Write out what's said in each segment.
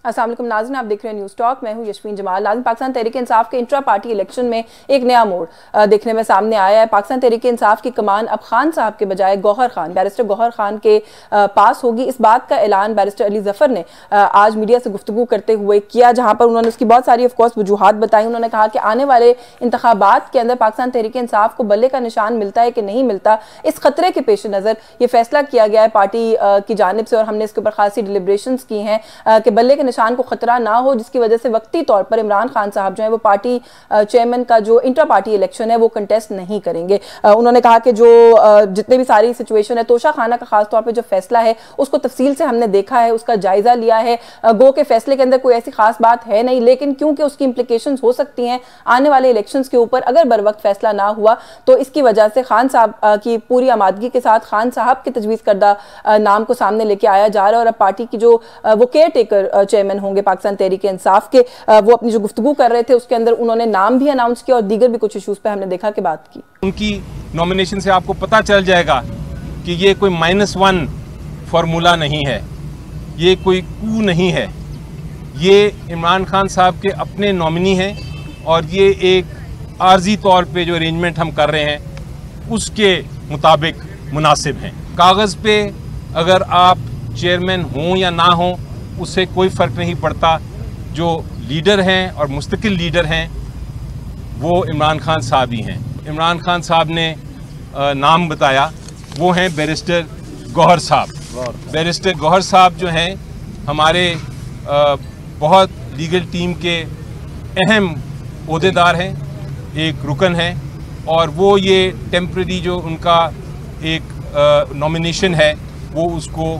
अस्सलाम वालेकुम नाज़रीन, आप देख रहे हैं न्यूज़ टॉक। मैं हूं यशवीन जमाल। नाज़रीन, पाकिस्तान तहरीक इंसाफ के इंट्रा पार्टी इलेक्शन में एक नया मोड़ देखने में सामने आया है। पाकिस्तान तहरीक इंसाफ की कमान अब खान साहब के बजाय गौहर खान, बैरिस्टर गौहर खान के पास होगी। इस बात का ऐलान बैरिस्टर अली जफर ने आज मीडिया से गुफ्तगू करते हुए किया, जहाँ पर उन्होंने उसकी बहुत सारी ऑफकोर्स वजूहात बताई। उन्होंने कहा कि आने वाले इंतखाबात के अंदर पाकिस्तान तहरीक इंसाफ को बल्ले का निशान मिलता है कि नहीं मिलता, इस खतरे के पेश नज़र ये फैसला किया गया है पार्टी की जानिब से, और हमने इसके ऊपर खासी डिलिब्रेशंस की हैं कि बल्ले के निशान को खतरा ना हो, जिसकी वजह से वक्ती तौर पर इमरान खान साहब जो है वो पार्टी चेयरमैन का जो इंट्रा पार्टी इलेक्शन है वो कंटेस्ट नहीं करेंगे। उन्होंने कहा कि जो जितने भी सारी सिचुएशन है, तोशा खाना का खास तौर पे जो फैसला है उसको तफसील से हमने देखा है, उसका जायजा लिया है। गो के फैसले के अंदर कोई ऐसी खास बात है नहीं, लेकिन क्योंकि उसकी इंप्लीकेशंस हो सकती हैं आने वाले इलेक्शंस के ऊपर, अगर बर वक्त फैसला ना हुआ तो इसकी वजह से खान साहब की पूरी आमादगी के साथ खान साहब के तजवीज़ करदा नाम को सामने लेके आया जा रहा है। और अब पार्टी की जो वो केयर टेकर चेयरमैन होंगे पाकिस्तान तहरीक इंसाफ के, वो अपनी जो गुफ्तगू कर रहे थे उसके अंदर उन्होंने नाम भी अनाउंस किया और दीगर भी कुछ इशूज पे हमने देखा कि बात की। उनकी नॉमिनेशन से आपको पता चल जाएगा कि ये कोई -1 फार्मूला नहीं है, ये कोई कू नहीं है, ये इमरान खान साहब के अपने नॉमिनी हैं और ये एक आर्जी तौर पे जो अरेंजमेंट हम कर रहे हैं उसके मुताबिक मुनासिब हैं। कागज़ पे अगर आप चेयरमैन हों या ना हों उससे कोई फ़र्क नहीं पड़ता। जो लीडर हैं और मुस्तकिल लीडर हैं वो इमरान खान साहब ही हैं। इमरान खान साहब ने नाम बताया, वो हैं बैरिस्टर गौहर साहब। बैरिस्टर गौहर साहब जो हैं हमारे बहुत लीगल टीम के अहम ओहदेदार हैं, एक रुकन है, और वो ये टेम्परेरी जो उनका एक नॉमिनेशन है वो उसको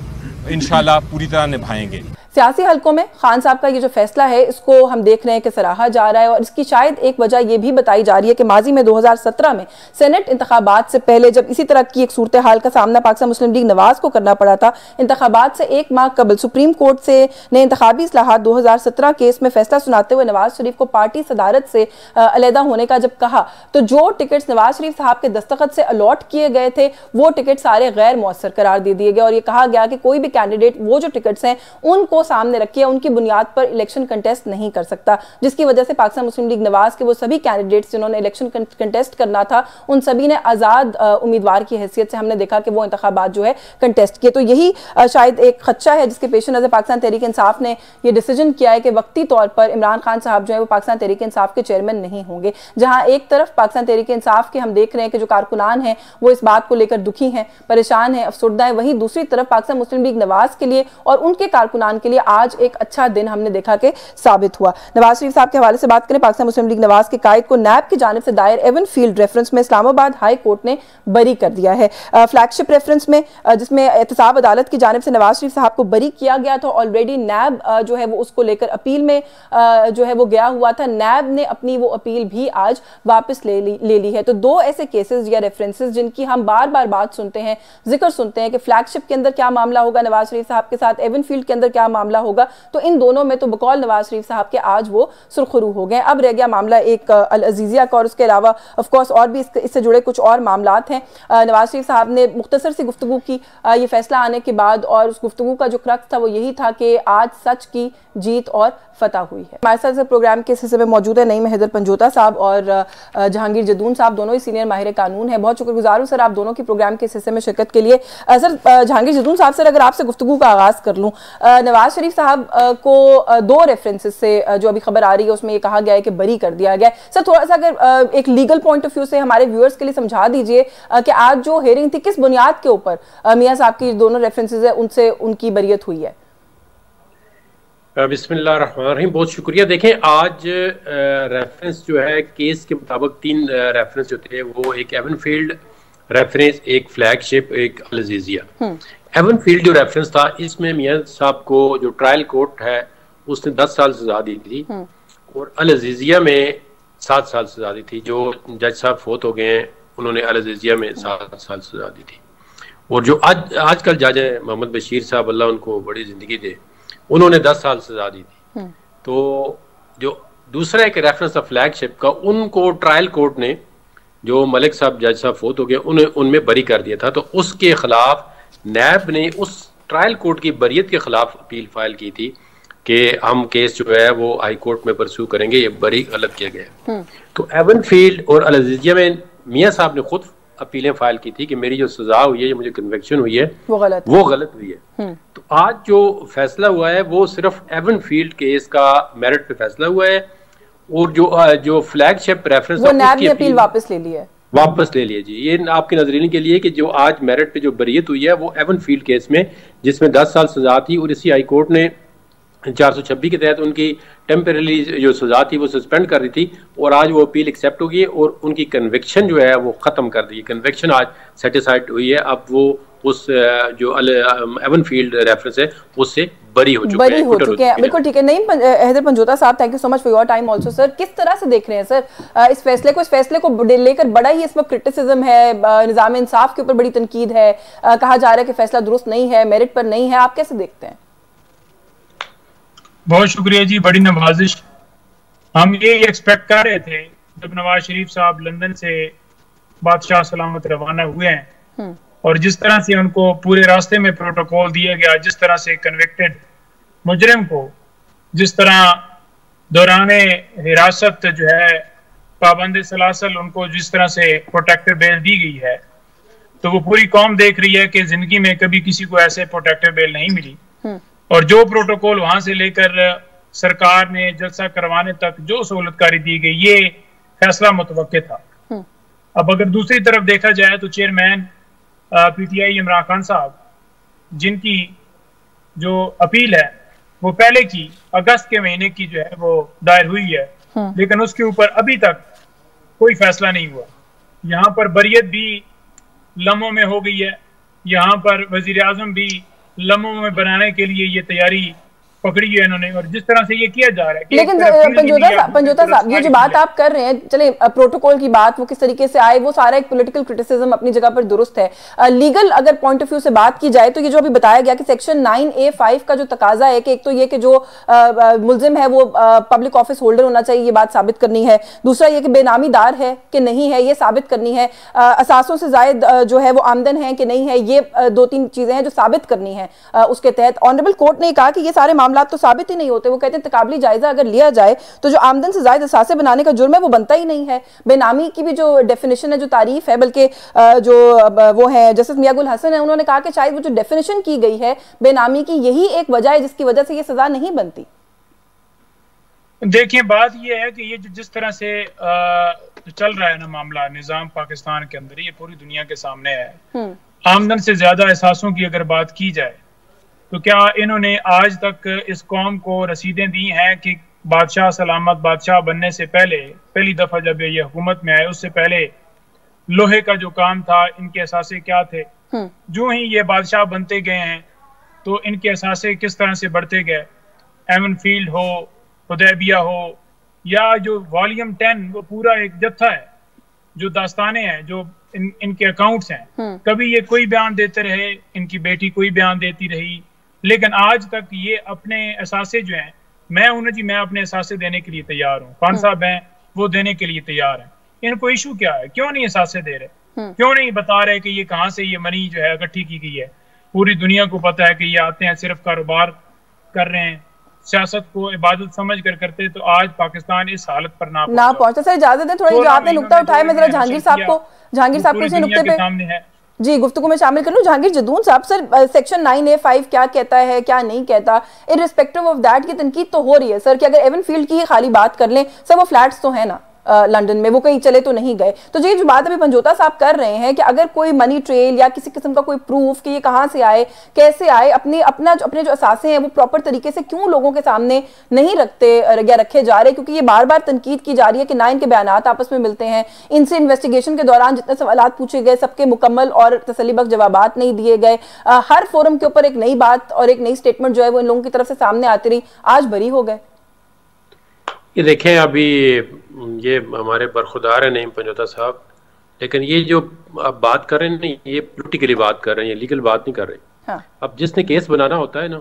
इंशाल्लाह पूरी तरह निभाएंगे। सियासी हलकों में खान साहब का ये जो फैसला है इसको हम देख रहे हैं कि सराहा जा रहा है, और इसकी शायद एक वजह ये भी बताई जा रही है कि माजी में 2017 में सेनेट इंतखाबात से पहले जब इसी तरह की एक सूरत हाल का सामना पाकिस्तान मुस्लिम लीग नवाज को करना पड़ा था, इंतखाबात से एक माह कबल सुप्रीम कोर्ट से ने इंतखाबी इस्लाहात 2017 केस में फैसला सुनाते हुए नवाज शरीफ को पार्टी सदारत से अलहदा होने का जब कहा, तो जो टिकट्स नवाज शरीफ साहब के दस्तखत से अलॉट किए गए थे वो टिकट सारे गैर मौसर करार दे दिए गए, और ये कहा गया कि कोई भी कैंडिडेट वो जो टिकट्स हैं उनको सामने रखिए, उनकी बुनियाद पर इलेक्शन कंटेस्ट नहीं कर सकता, जिसकी वजह से पाकिस्तान मुस्लिम लीग नवाज के वो सभी कैंडिडेट्स जिन्होंने इलेक्शन कंटेस्ट करना था उन सभी ने आज़ाद उम्मीदवार की हैसियत से हमने देखा कि वो इंतखाबात जो है कंटेस्ट किए। तो यही शायद एक खदशा है जिसके पेश नज़र पाकिस्तान तहरीक इंसाफ ने ये डिसीजन किया है कि वक्ती तौर पर इमरान खान साहब जो है वो पाकिस्तान तहरीक इंसाफ के चेयरमैन नहीं होंगे। जहाँ एक तरफ पाकिस्तान तहरीक इंसाफ के हम देख रहे हैं कि जो कारकुनान हैं वो इस बात को लेकर दुखी हैं, परेशान हैं, अफसुर्दा है, वहीं दूसरी तरफ पाकिस्तान मुस्लिम लीग नवाज के लिए और उनके कारकुनान के लिए आज एक अच्छा दिन हमने देखा कि साबित हुआ। नवाज शरीफ साहब के हवाले से बात करें, पाकिस्तान मुस्लिम लीग नवाज के कायद को नैब की जानिब से दायर एवन फील्ड रेफरेंस में इस्लामाबाद हाई कोर्ट ने बरी कर दिया है। फ्लैगशिप रेफरेंस में जिसमें एहतसाब अदालत की जानिब से नवाज शरीफ साहब को बरी किया गया था, ऑलरेडी नैब जो है वो उसको लेकर अपील में जो है वो गया हुआ था। नैब ने अपनी वो अपील भी आज वापस ले ली है। तो दो ऐसे केसेस या रेफरेंसेस जिनकी हम बार बार बात सुनते हैं, जिक्र सुनते हैं कि फ्लैगशिप के अंदर क्या मामला होगा नवाज शरीफ साहब के साथ, एवन फील्ड के अंदर क्या मामला होगा, तो इन दोनों में तो बकौल नवाज शरीफ साहब के आज वो सुरखरू हो गए। अब रह गया मामला एक अल अजीजिया का, और उसके अलावा ऑफ कोर्स और भी इससे जुड़े कुछ और मामलात हैं। नवाज शरीफ साहब ने मुख्तसर सी गुफ्तगू की ये फैसला आने के बाद, और उस गुफ्तगू का जो क्रक्स था वो यही था कि आज सच की जीत और फतह हुई है। हमारे साथ प्रोग्राम के इस हिस्से में मौजूद है नईम हैदर पंजोता साहब और जहांगीर जदून साहब, दोनों ही सीनियर माहिर कानून हैं। बहुत शुक्रगुजार हूँ सर आप दोनों की प्रोग्राम के इस हिस्से में शिरकत के लिए। सर जहांगीर जदून साहब, सर अगर आपसे गुफ्तगू का आगाज कर लूँ, नवाज शरीफ साहब को दो रेफरेंसेस से जो अभी खबर आ रही है उसमें ये कहा गया है कि बरी कर दिया गया है। सर थोड़ा सा अगर एक लीगल पॉइंट ऑफ व्यू से हमारे व्यूअर्स के लिए समझा दीजिए कि आज जो हेयरिंग थी किस बुनियाद के ऊपर मियां साहब की दोनों रेफरेंसेस है उनसे उनकी बरियत हुई है। बिस्मिल्लाहिर्रहमानिर्रहीम, बहुत शुक्रिया। देखें आज रेफरेंस जो है केस के मुताबिक 3 रेफरेंस जो थे, वो एक एवन फील्ड रेफरेंस, एक फ्लैगशिप, एक अल अजीजिया। एवन फील्ड जो रेफरेंस था इसमें मियां साहब को जो ट्रायल कोर्ट है उसने 10 साल सजा दी थी, और अल अजीजिया में 7 साल सजा दी थी। जो जज साहब फोत हो गए हैं उन्होंने अल अजीजिया में 7 साल सजा दी थी। और जो आजकल जज है मोहम्मद बशीर साहब, अल्लाह उनको बड़ी जिंदगी दे, उन्होंने 10 साल सजा दी थी। तो जो दूसरा एक रेफरेंस था फ्लैगशिप का, उनको ट्रायल कोर्ट ने, जो मलिक साहब जज साहब फोत हो गए, उनमें बरी कर दिया था। तो उसके खिलाफ नैब ने उस ट्रायल कोर्ट की बरियत के खिलाफ अपील फाइल की थी। कि हम केस जो है वो हाई कोर्ट में परस्यू करेंगे, ये बड़ी गलत किया गया। तो एवनफील्ड और अल अज़ीज़िया में मियां साहब ने खुद अपीलें फाइल की थी कि मेरी जो सजा हुई है, मुझे कन्विक्शन हुई है, वो गलत हुई है। तो आज जो फैसला हुआ है वो सिर्फ एवनफील्ड केस का मेरिट पे फैसला हुआ है, और जो फ्लैगशिप रेफरेंस वो नैब ने अपील वापस ले ली है। जी। ये आपके नजरीन के लिए कि जो आज मेरिट पे जो बरीयत हुई है वो एवनफील्ड केस में, जिसमें 10 साल सजा थी और इसी हाई कोर्ट ने 426 के तहत उनकी टेम्परेरी जो सजा थी वो सस्पेंड कर दी थी, और आज वो अपील एक्सेप्ट हो गई और उनकी कन्विक्शन जो है वो खत्म कर दी। कन्विक्शन आज सेटिस्फाइड हुई है। अब वो उस जो एवनफील्ड रेफरेंस है उससे बरी हो चुके हैं। बिल्कुल ठीक है। नहीं, हैदर पंजोता साहब, thank you so much for your time also sir. किस तरह से देख रहे हैं सर इस फैसले को लेकर? बड़ा ही इसमें क्रिटिसिज्म है, निजाम इंसाफ के ऊपर बड़ी तनकीद है, कहा जा रहा है कि फैसला दुरुस्त नहीं है, मेरिट पर नहीं है। आप कैसे देखते हैं? बहुत शुक्रिया जी, बड़ी नवाजिश। हम ये एक्सपेक्ट कर रहे थे जब नवाज शरीफ साहब लंदन से बादशाह सलामत रवाना हुए हैं, और जिस तरह से उनको पूरे रास्ते में प्रोटोकॉल दिया गया, जिस तरह से कन्विक्टेड मुजरिम को जिस तरह दौराने हिरासत जो है पाबंद सलासल उनको जिस तरह से प्रोटेक्टिव बेल दी गई है, तो वो पूरी कौम देख रही है कि जिंदगी में कभी किसी को ऐसे प्रोटेक्टिव बेल नहीं मिली। और जो प्रोटोकॉल वहां से लेकर सरकार ने जलसा करवाने तक जो सहूलतकारी दी गई, ये फैसला मुतवक्के था। अब अगर दूसरी तरफ देखा जाए तो चेयरमैन पीटीआई इमरान खान साहब, जिनकी जो अपील है वो पहले की अगस्त के महीने की जो है वो दायर हुई है, लेकिन उसके ऊपर अभी तक कोई फैसला नहीं हुआ। यहाँ पर बरियत भी लम्हों में हो गई है, यहाँ पर वजीर आजम भी लम्हों में बनाने के लिए ये तैयारी पकड़ी है इन्होंने, और जिस तरह से ये किया जा रहा है। लेकिन पंजोता साहब, ये जो बात आप कर रहे हैं, चले प्रोटोकॉल की बात वो किस तरीके से आए, वो सारा एक पॉलिटिकल क्रिटिसिज्म अपनी जगह पर दुरुस्त है। लीगल अगर पॉइंट ऑफ व्यू से बात की जाए तो ये जो अभी बताया गया कि सेक्शन 9A5 का जो तकाजा है कि एक तो ये कि जो मुलजिम है वो पब्लिक ऑफिस होल्डर होना चाहिए, ये बात साबित करनी है। दूसरा ये कि बेनामीदार है कि नहीं है, ये साबित करनी है। असासों से जायद जो है वो आमदन है कि नहीं है, ये 2-3 चीजें हैं जो साबित करनी है। उसके तहत ऑनरेबल कोर्ट ने कहा कि ये सारे मामला तो साबित ही नहीं होते। वो कहते हैं तकाबली जायजा अगर लिया जाए तो जो आमदन से जायद असासे बनाने का जुर्म है वो बनता ही नहीं है। बेनामी की भी जो डेफिनेशन है, जो तारीफ है, बल्कि जो वो है जस्टिस मियां गुल हसन है, उन्होंने कहा कि शायद वो जो डेफिनेशन की गई है बेनामी की, यही एक वजह है जिसकी वजह से ये सजा नहीं बनती। देखिए, बात ये है कि ये जो जिस तरह से चल रहा है ना मामला निजाम पाकिस्तान के अंदर, ये पूरी दुनिया के सामने है। आमदन से ज्यादा एहसासों की अगर बात की जाए तो क्या इन्होंने आज तक इस कौम को रसीदें दी हैं कि बादशाह सलामत बादशाह बनने से पहले, पहली दफा जब ये हुकूमत में आए उससे पहले लोहे का जो काम था, इनके असासे क्या थे? जो ही ये बादशाह बनते गए हैं तो इनके असासे किस तरह से बढ़ते गए। एवनफील्ड हो, हुदैबिया हो, या जो वॉल्यूम 10 वो पूरा एक जत्था है, जो दास्ताने हैं, जो इनके अकाउंट्स हैं। कभी ये कोई बयान देते रहे, इनकी बेटी कोई बयान देती रही, लेकिन आज तक ये अपने असासे जो हैं, मैं अपने असासे देने के लिए तैयार हूँ, खान साहब हैं वो देने के लिए तैयार हैं। इनको इशू क्या है? क्यों नहीं असासे दे रहे? क्यों नहीं बता रहे कि ये कहाँ से ये मनी जो है इकट्ठी की गई है? पूरी दुनिया को पता है कि ये आते हैं सिर्फ कारोबार कर रहे हैं, सियासत को इबादत समझ कर करते, तो आज पाकिस्तान इस हालत पर ना पहुंचा। सर इजाजत दें, थोड़ी जो आपने नुक्ता उठाया, मैं जरा जहांगीर साहब को इसी नुक्ते पे सामने है जी गुफ्तगू में शामिल कर लूं। जहांगीर जदून साहब, सर सेक्शन 9A5 क्या कहता है, क्या नहीं कहता, इररिस्पेक्टिव ऑफ दैट की तनकीद तो हो रही है सर कि अगर एवनफील्ड की खाली बात कर लें, सर वो फ्लैट्स तो है ना लंदन में, वो कहीं चले तो नहीं गए। तो ये जो बात अभी पंजोता साहब कर रहे हैं कि अगर कोई मनी ट्रेल या किसी किस्म का कोई प्रूफ कि ये कहाँ से आए, कैसे आए, अपने जो असासे हैं वो प्रॉपर तरीके से क्यों लोगों के सामने नहीं रखते या रखे जा रहे, क्योंकि ये बार बार तनकीद की जा रही है कि ना इनके बयानात आपस में मिलते हैं, इनसे इन्वेस्टिगेशन के दौरान जितने सवालात पूछे गए सबके मुकम्मल और तसल्लीबख्श जवाबात नहीं दिए गए। हर फोरम के ऊपर एक नई बात और एक नई स्टेटमेंट जो है वो इन लोगों की तरफ से सामने आती रही, आज बरी हो गए। ये देखें, अभी ये हमारे बरखुदार है नहीं पंजोता साहब, लेकिन ये जो आप बात कर रहे हैं नहीं, ये पॉलिटिकली बात कर रहे हैं, ये लीगल बात नहीं कर रहे। हाँ। अब जिसने केस बनाना होता है ना,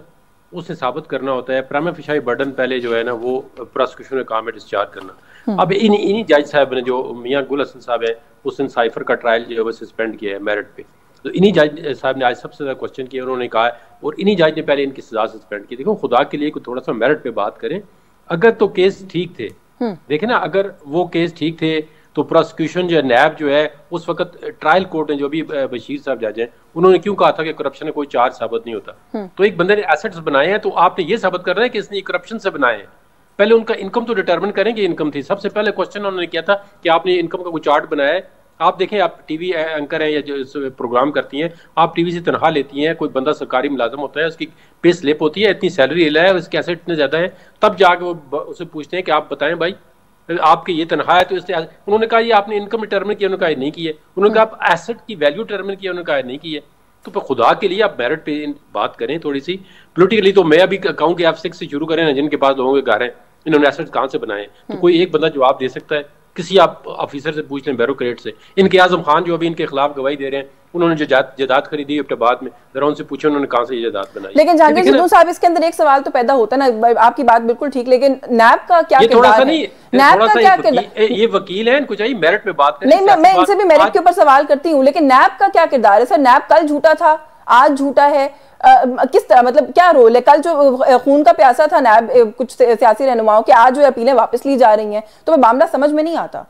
उसने साबित करना होता है, प्राइमा फेशी बर्डन पहले जो है ना वो प्रोसिक्यूशन का काम है डिस्चार्ज करना। अब इन्हीं जज साहब ने, जो मियां गुल हसन साहब है, उसने साइफर का ट्रायल जो है वो सस्पेंड किया है मेरिट पे। तो इन्हीं जज साहब ने आज सबसे ज्यादा क्वेश्चन किया, उन्होंने कहा और इन्हीं जज ने पहले इनकी सजा सस्पेंड की। देखो खुदा के लिए कोई थोड़ा सा मेरिट पे बात करें। अगर तो केस ठीक थे, देखे ना, अगर वो केस ठीक थे तो प्रोसिक्यूशन जो है, नैब जो है, उस वक्त ट्रायल कोर्ट ने जो भी बशीर साहब जज हैं, उन्होंने क्यों कहा था कि करप्शन में कोई चार्ज साबित नहीं होता। तो एक बंदे ने एसेट्स बनाए हैं, तो आपने ये साबित कर रहे हैं कि इसने करप्शन से बनाए हैं। पहले उनका इनकम तो डिटरमिन करें कि इनकम थी। सबसे पहले क्वेश्चन उन्होंने किया था कि आपने इनकम का कोई चार्ट बनाया है। आप देखें, आप टीवी एंकर हैं या जो प्रोग्राम करती हैं, आप टीवी से तनख्वाह लेती हैं, कोई बंदा सरकारी मुलाजम होता है, उसकी पे स्लिप होती है, इतनी सैलरी ले है, उसके एसेट इतने ज्यादा है, तब जाके वो उसे पूछते हैं कि आप बताएं भाई आपकी ये तनख्वाह है, तो इससे उन्होंने कहा ये आपने इनकम डिटरमिन किया, उन्होंने कहा नहीं की है। उन्होंने कहा आप एसेट की वैल्यू डिटरमिन किया, उन्होंने कहा नहीं की है। तो फिर खुदा के लिए आप मेरिट पे बात करें थोड़ी सी। पोलिटिकली तो मैं अभी कहूँ कि आप 6 से शुरू करें ना, जिनके पास लोगों के घर हैं, इन्होंने एसेट कहाँ से बनाए, तो कोई एक बंदा जवाब दे सकता है। किसी आप ऑफिसर से पूछ लें, ब्यूरोक्रेट से। इनके आजम खान जो अभी इनके खिलाफ गवाही दे रहे हैं, उन्होंने जो जायदाद खरीदी बाद में, जरा उनसे पूछे उन्होंने कहाँ से ये जायदाद बनाई। लेकिन जहांगीर जद्दू साहब, इसके अंदर एक सवाल तो पैदा होता है ना, आपकी बात बिल्कुल ठीक, लेकिन नैब का क्या किरदार है? नैब का क्या किरदार? ये वकील हैं, इनको चाहिए मेरिट पे बात करें। नहीं, मैं इनसे भी मेरिट के ऊपर सवाल करती हूँ, लेकिन नैब का क्या किरदार है? सर, नैब कल झूठा था, आज झूठा है, किस तरह, मतलब क्या रोल है? कल जो खून का प्यासा था नैब कुछ सियासी रहनुमाओं के, आज जो अपीलें वापस ली जा रही हैं, तो मामला समझ में नहीं आता।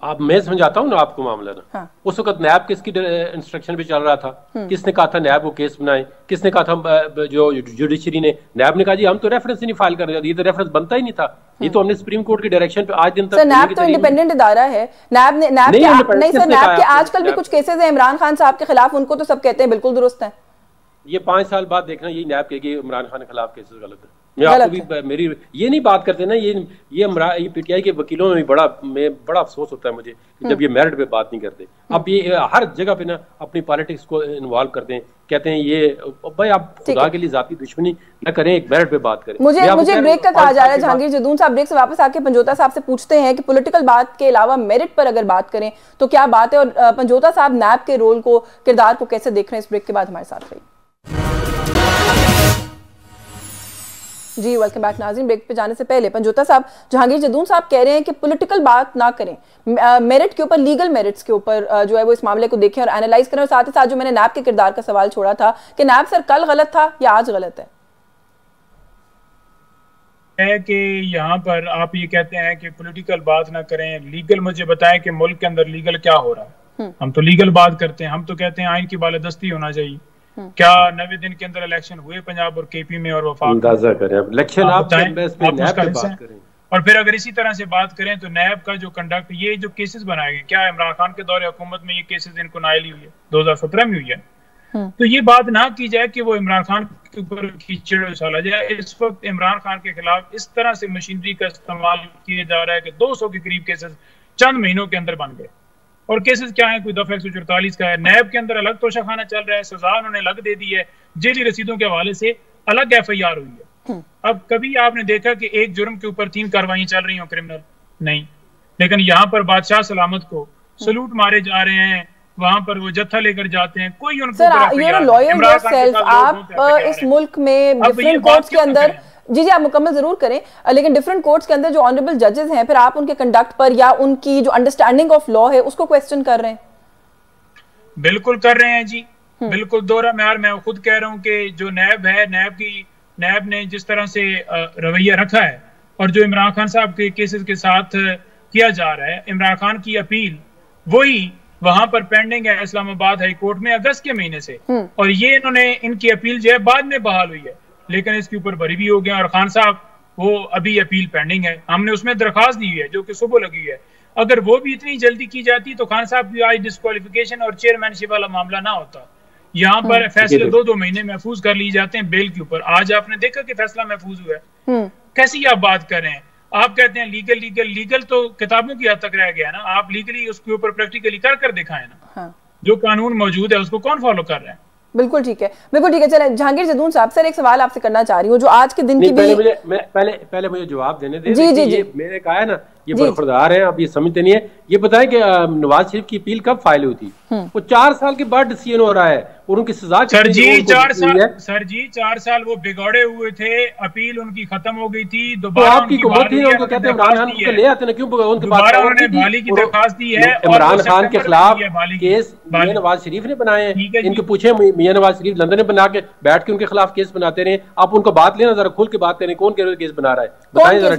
आप मैं समझाता हूँ ना आपको मामला ना। हाँ। उस वक्त नैब किसकी इंस्ट्रक्शन पे चल रहा था? किसने कहा था नैब वो केस बनाए? किसने कहा था? जो जुडिशरी ने, नैब ने कहा जी हम तो रेफरेंस ही नहीं फाइल कर रहे, ये तो रेफरेंस बनता ही नहीं था। ये तो हमने सुप्रीम कोर्ट की डायरेक्शन पे आज दिन तक। नैब तो इंडिपेंडेंट इदारा है। नैब के आजकल भी कुछ केसेस है इमरान खान साहब के खिलाफ, उनको तो सब कहते हैं बिल्कुल दुरुस्त है। ये 5 साल बाद देखना, यही नैब कहेगी इमरान खान के खिलाफ केसेस गलत है। मैं आपको भी मेरी ये नहीं बात करते ना, ये पीटीआई के वकीलों में भी बड़ा अफसोस होता है मुझे जब ये मेरिट पे बात नहीं करते। अब ये हर जगह पे ना अपनी पॉलिटिक्स को इन्वॉल्व करते हैं, कहते हैं ये भाई आप खुदा के लिए जाती दुश्मनी न करें, एक मेरिट पे बात करें। मुझे ब्रेक का कहा जा रहा है जहांगीर जद्दू साहब। ब्रेक से वापस आके पंजोता साहब से पूछते हैं कि पॉलिटिकल बात के अलावा मेरिट पर अगर बात करें तो क्या बात है, और पंजोता साहब नैब के रोल को, किरदार को कैसे देख रहे हैं? इस ब्रेक के बाद हमारे साथ रहिए। जी वेलकम बैक नाज़रीन। ब्रेक पे जाने से पहले पंजोता साहब, जहांगीर जद्दू साहब कह रहे हैं कि पॉलिटिकल बात ना करें, मेरिट के ऊपर, लीगल मेरिट्स के ऊपर जो है वो इस मामले को देखें और एनालाइज करें। और साथ ही साथ जो मैंने नैब के किरदार का सवाल छोड़ा था कि नैब सर कल गलत था या आज गलत है कि यहाँ पर आप ये कहते हैं कि पॉलिटिकल बात ना करें, लीगल मुझे बताएं कि मुल्क के अंदर लीगल क्या हो रहा है। हम तो लीगल बात करते हैं, हम तो कहते हैं आइन की बालादस्ती होना चाहिए। क्या 90 दिन के अंदर इलेक्शन हुए पंजाब और केपी में और वफाक? अंदाजा करें इलेक्शन, आप और फिर अगर इसी तरह से बात करें तो नैब का जो कंडक्ट, ये जो केसेस बनाए गए, क्या इमरान खान के दौरे हुकूमत में ये केसेस इनको नाइल हुई है? 2017 में हुई है। तो ये बात ना की जाए कि वो इमरान खान के ऊपर कीचड़ उछाला जाए। इस वक्त इमरान खान के खिलाफ इस तरह से मशीनरी का इस्तेमाल किया जा रहा है कि 200 के करीब केसेस चंद महीनों के अंदर बन गए। और केसेस क्या है? कोई दफा 144 का है, नैब के अंदर अलग तोशाखाना चल रहा है, सजा उन्होंने अलग दे दी है, जेली रसीदों के हवाले से अलग FIR हुई है। अब कभी आपने देखा कि एक जुर्म के ऊपर 3 कार्रवाई चल रही हो क्रिमिनल? नहीं। लेकिन यहाँ पर बादशाह सलामत को सलूट मारे जा रहे हैं, वहां पर वो जत्था लेकर जाते हैं, कोई उनको आप इस मुल्क में डिफरेंट कोर्ट्स के अंदर, जी आप मुकम्मल जरूर करें, लेकिन डिफरेंट कोर्ट्स के अंदर जो ऑनरेबल जजेस हैं, फिर आप उनके कंडक्ट पर या उनकी जो अंडरस्टैंडिंग ऑफ लॉ है उसको क्वेश्चन कर रहे हैं? बिल्कुल कर रहे हैं जी, बिल्कुल दोहरा म्यार। मैं खुद कह रहा हूं कि जो नैब है, नैब ने जिस तरह से रवैया रखा है और जो इमरान खान साहब के केसेस के साथ किया जा रहा है, इमरान खान की अपील वही वहां पर पेंडिंग है इस्लामाबाद हाई कोर्ट में अगस्त के महीने से, और ये इन्होंने, इनकी अपील जो है बाद में बहाल हुई है, लेकिन इसके ऊपर बरी भी हो गया। और खान साहब वो अभी अपील पेंडिंग है, हमने उसमें दरखास्त दी हुई है जो कि सुबह लगी है। अगर वो भी इतनी जल्दी की जाती तो खान साहब की आज डिस्क्वालिफिकेशन और चेयरमैनशिप वाला मामला ना होता। यहाँ पर फैसले 2-2 महीने महफूज कर ली जाते हैं बेल के ऊपर। आज आपने देखा कि फैसला महफूज हुआ है। कैसी आप बात कर रहे हैं? आप कहते हैं लीगल तो किताबों की हद तक रह गया ना। आप लीगली उसके ऊपर प्रैक्टिकली कर दिखाएं ना। हाँ। जो कानून मौजूद है उसको कौन फॉलो कर रहा है? बिल्कुल ठीक है, बिल्कुल ठीक है। चले जहांगीर जद्दू साहब, सर एक सवाल आपसे करना चाह रही हूँ जो आज के दिन की भी पहले मुझे जवाब देने दे। जी मैंने कहा है ना, ये बरखुरदार हैं, आप ये समझते नहीं है। ये बताएं कि नवाज शरीफ की अपील कब फाइल हुई थी? वो 4 साल के बाद डिसीजन हो रहा है। और उनकी सजा सर जी 4 साल वो बिगड़े हुए थे, अपील उनकी खत्म हो गई थी, दोबारा आपकी हुकूमत थी, उनको कहते हैं इमरान खान को ले आते ना, क्यों उनके दोबारा उन्होंने बहाली की दरखास्त दी है। इमरान खान के खिलाफ केस मियां नवाज शरीफ ने बनाए हैं, इनके पूछे मियां नवाज शरीफ लंदन में बना के बैठ के उनके खिलाफ केस बनाते रहे। आप उनको बात लेना, जरा खुल के बात करें, कौन केस बना रहा है, बताएं जरा।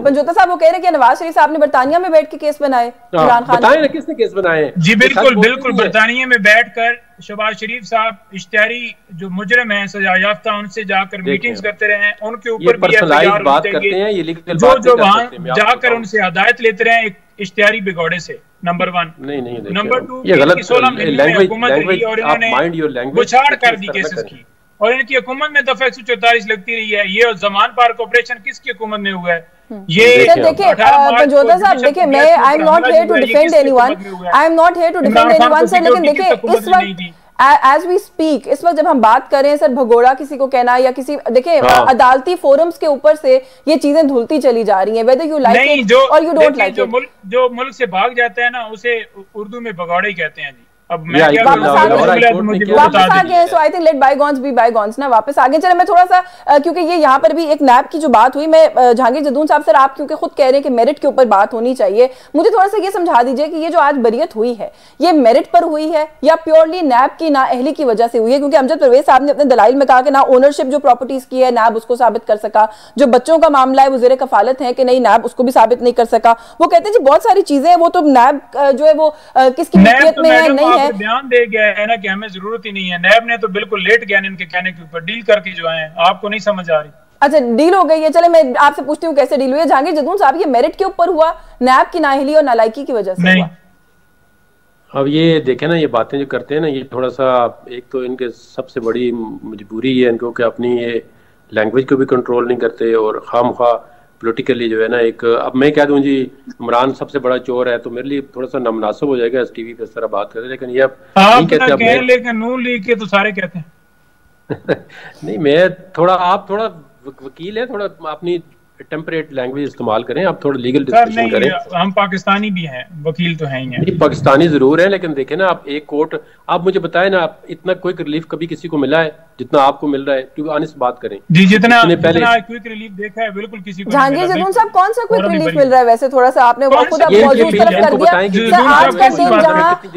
पंजोता साहब वो कह रहे हैं कि नवाज शरीफ साहब ने बरतानिया में बैठ के केस बनाए, इमरान खान बताएं ना किसने केस बनाए। जी बिल्कुल बिल्कुल, बरतानिया में बैठकर शहबाज शरीफ साहब इश्तिहारी जो मुजरिम हैं सजा याफ्ता, उनसे जाकर मीटिंग्स करते रहे हैं, उनके ऊपर पर्सनलाइज्ड बात करते हैं, ये लीगल बात जो वहां जाकर उनसे हदायत लेते रहे एक इश्तिहारी बिगौड़े से। नंबर 1 नहीं नंबर 2 ये गलत 16 महीने में हुकूमत रही और इन्होंने बुछाड़ कर दी केसेस की, और इनकी हुकूमत में दफा 144 लगती रही है। ये जमान पार्क ऑपरेशन किसकी हुकूमत में हुआ है? ये देखिए पंजोता साहब, देखिए मैं I am not here to defend anyone, I am not here to defend anyone sir, लेकिन देखिए इस वक्त एज वी स्पीक, इस वक्त जब हम बात कर रहे हैं सर, भगोड़ा किसी को कहना या किसी, देखिए अदालती फोरम्स के ऊपर से ये चीजें धुलती चली जा रही हैं, वेदर यू लाइक इट और यू डोंट लाइक इट। जो मुल्क से भाग जाता है ना, उसे उर्दू में भगौड़े ही कहते हैं जी। अब मैं वापस आ गए, सो I think late bygones B bygones ना, वापस आ गए। चले मैं थोड़ा सा क्योंकि ये यहाँ पर भी एक नैब की जो बात हुई, मैं जहांगीर जदून साहब सर, आप क्योंकि खुद कह रहे हैं कि मेरिट के ऊपर बात होनी चाहिए, मुझे थोड़ा सा ये समझा दीजिए कि ये जो आज बरियत हुई है ये मेरिट पर हुई है या प्योरली नैब की नाअहली की वजह से हुई है? क्योंकि अमजद परवेज साहब ने अपने दलाइल में कहा कि ना ओनरशिप जो प्रॉपर्टीज की है नैब उसको साबित कर सका, जो बच्चों का मामला है वो ज़ेरे कफालत है कि नहीं नैब उसको भी साबित नहीं कर सका। वो कहते हैं जी बहुत सारी चीजें हैं, वो तो नैब जो है वो किसकी मिल्कियत में है नहीं है, बयान दे है ना कि हमें जरूरत ही नहीं है। नैब ने तो बिल्कुल लेट गया इनके कहने के ऊपर, डील करके जो आए, आपको नहीं समझ आ रही? अच्छा डील हो गई है, चले मैं आपसे पूछती हूँ कैसे डील हुई है। जहांगीर जदून साहब, ये मेरिट के ऊपर हुआ, नैब की नाअहली और नालायकी की वजह से हुआ? अब ये देखें ना, ये बातें जो करते हैं ना, ये थोड़ा सा, एक तो इनके सबसे बड़ी मजबूरी है इनको कि अपनी ये लैंग्वेज को भी कंट्रोल नहीं करते और खामखा पॉलिटिकली जो है ना, एक, अब मैं कह दूं जी इमरान सबसे बड़ा चोर है तो मेरे लिए थोड़ा सा नामुनासिब हो जाएगा इस टीवी पे इस तरह बात करें, लेकिन ये अब नहीं कहते, अब लेकिन नून लीग के तो सारे कहते हैं नहीं, मैं थोड़ा, आप थोड़ा वकील है, थोड़ा अपनी टेम्परेट लैंग्वेज इस्तेमाल करें, आप थोड़ा लीगल डिस्कशन करें। हम पाकिस्तानी भी हैं, वकील तो हैं ही हैं। पाकिस्तानी जरूर है, लेकिन देखें ना, आप एक कोर्ट, आप मुझे बताएं ना, आप इतना क्विक रिलीफ कभी किसी को मिला है जितना आपको मिल रहा है? क्योंकि ऑनेस्ट बात करें जी, जितना क्विक रिलीफ देखा है बिल्कुल किसी को। जहांगीर जदून साहब कौन सा क्विक रिलीफ मिल रहा है वैसे? थोड़ा सा आपने वो खुद मौजूद तरफ कर दिया।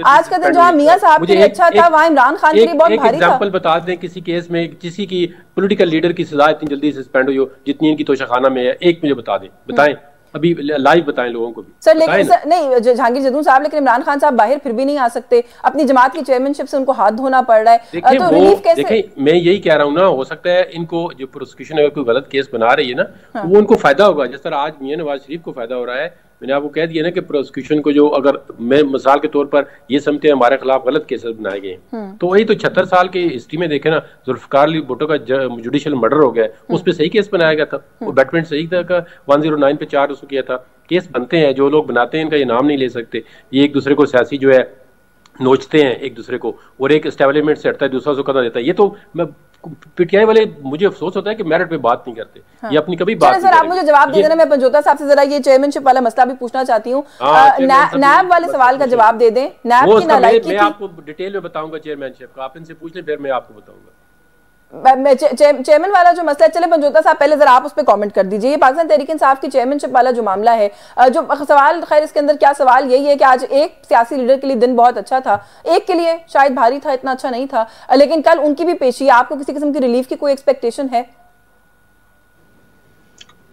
आज का दिन जहां मियां साहब के लिए अच्छा था, वहां इमरान खान के लिए बहुत भारी था। एग्जांपल बता दें, किसी केस में किसी की पॉलिटिकल लीडर की सजा इतनी जल्दी सस्पेंड हुई हो जितनी इनकी तोशाखाना में है, एक मुझे बता दें, बताएं अभी लाइव बताएं लोगों को भी सर। लेकिन सर, नहीं जहांगीर जदून साहब, लेकिन इमरान खान साहब बाहर फिर भी नहीं आ सकते, अपनी जमात की चेयरमैनशिप से उनको हाथ धोना पड़ रहा है, तो रिलीफ कैसे? देखिए मैं यही कह रहा हूँ ना, हो सकता है इनको जो प्रोसिक्यूशन अगर कोई गलत केस बना रही है ना, वो उनको फायदा होगा, जिस तरह आज मियां नवाज शरीफ को फायदा हो रहा है। मैंने आपको कह दिया ना कि प्रोसिक्यूशन को जो, अगर मैं मिसाल के तौर पर ये समझते हैं हमारे खिलाफ गलत केसेस बनाए गए, तो वही तो 76 साल की हिस्ट्री में देखे ना, जुल्फकार अली भुट्टो का जुडिशियल मर्डर हो गया, उस पर सही केस बनाया गया था, वो बैटमेंट सही था का 109 पे 4 उसको किया था। केस बनते हैं, जो लोग बनाते हैं इनका ये नाम नहीं ले सकते, ये एक दूसरे को सियासी जो है नोचते हैं एक दूसरे को, और एक एस्टेब्लिशमेंट से हटता है दूसरा उसको कदर देता है। ये तो मैं पीटीआई वाले, मुझे अफसोस होता है कि मेरिट पे बात नहीं करते, ये अपनी कभी बात नहीं। सर आप मुझे जवाब दे देना, मैं पंजोता साहब से जरा ये चेयरमैनशिप वाला मसला भी पूछना चाहती हूँ। नैब वाले सवाल का जवाब दे दें, नैब की नालायकी। मैं आपको डिटेल में बताऊंगा चेयरमैनशिप का, आप इनसे पूछ लें, फिर मैं आपको बताऊंगा। चेयरमैन वाला जो मसला है, चले पंजोता साहब पहले जरा आप उस पर कमेंट कर दीजिए। ये पाकिस्तान तहरीक इंसाफ की चेयरमैनशिप वाला जो मामला है, जो सवाल, खैर इसके अंदर क्या सवाल यही है कि आज एक सियासी लीडर के लिए दिन बहुत अच्छा था, एक के लिए शायद भारी था, इतना अच्छा नहीं था, लेकिन कल उनकी भी पेशी, आपको किसी किस्म की रिलीफ की कोई एक्सपेक्टेशन है?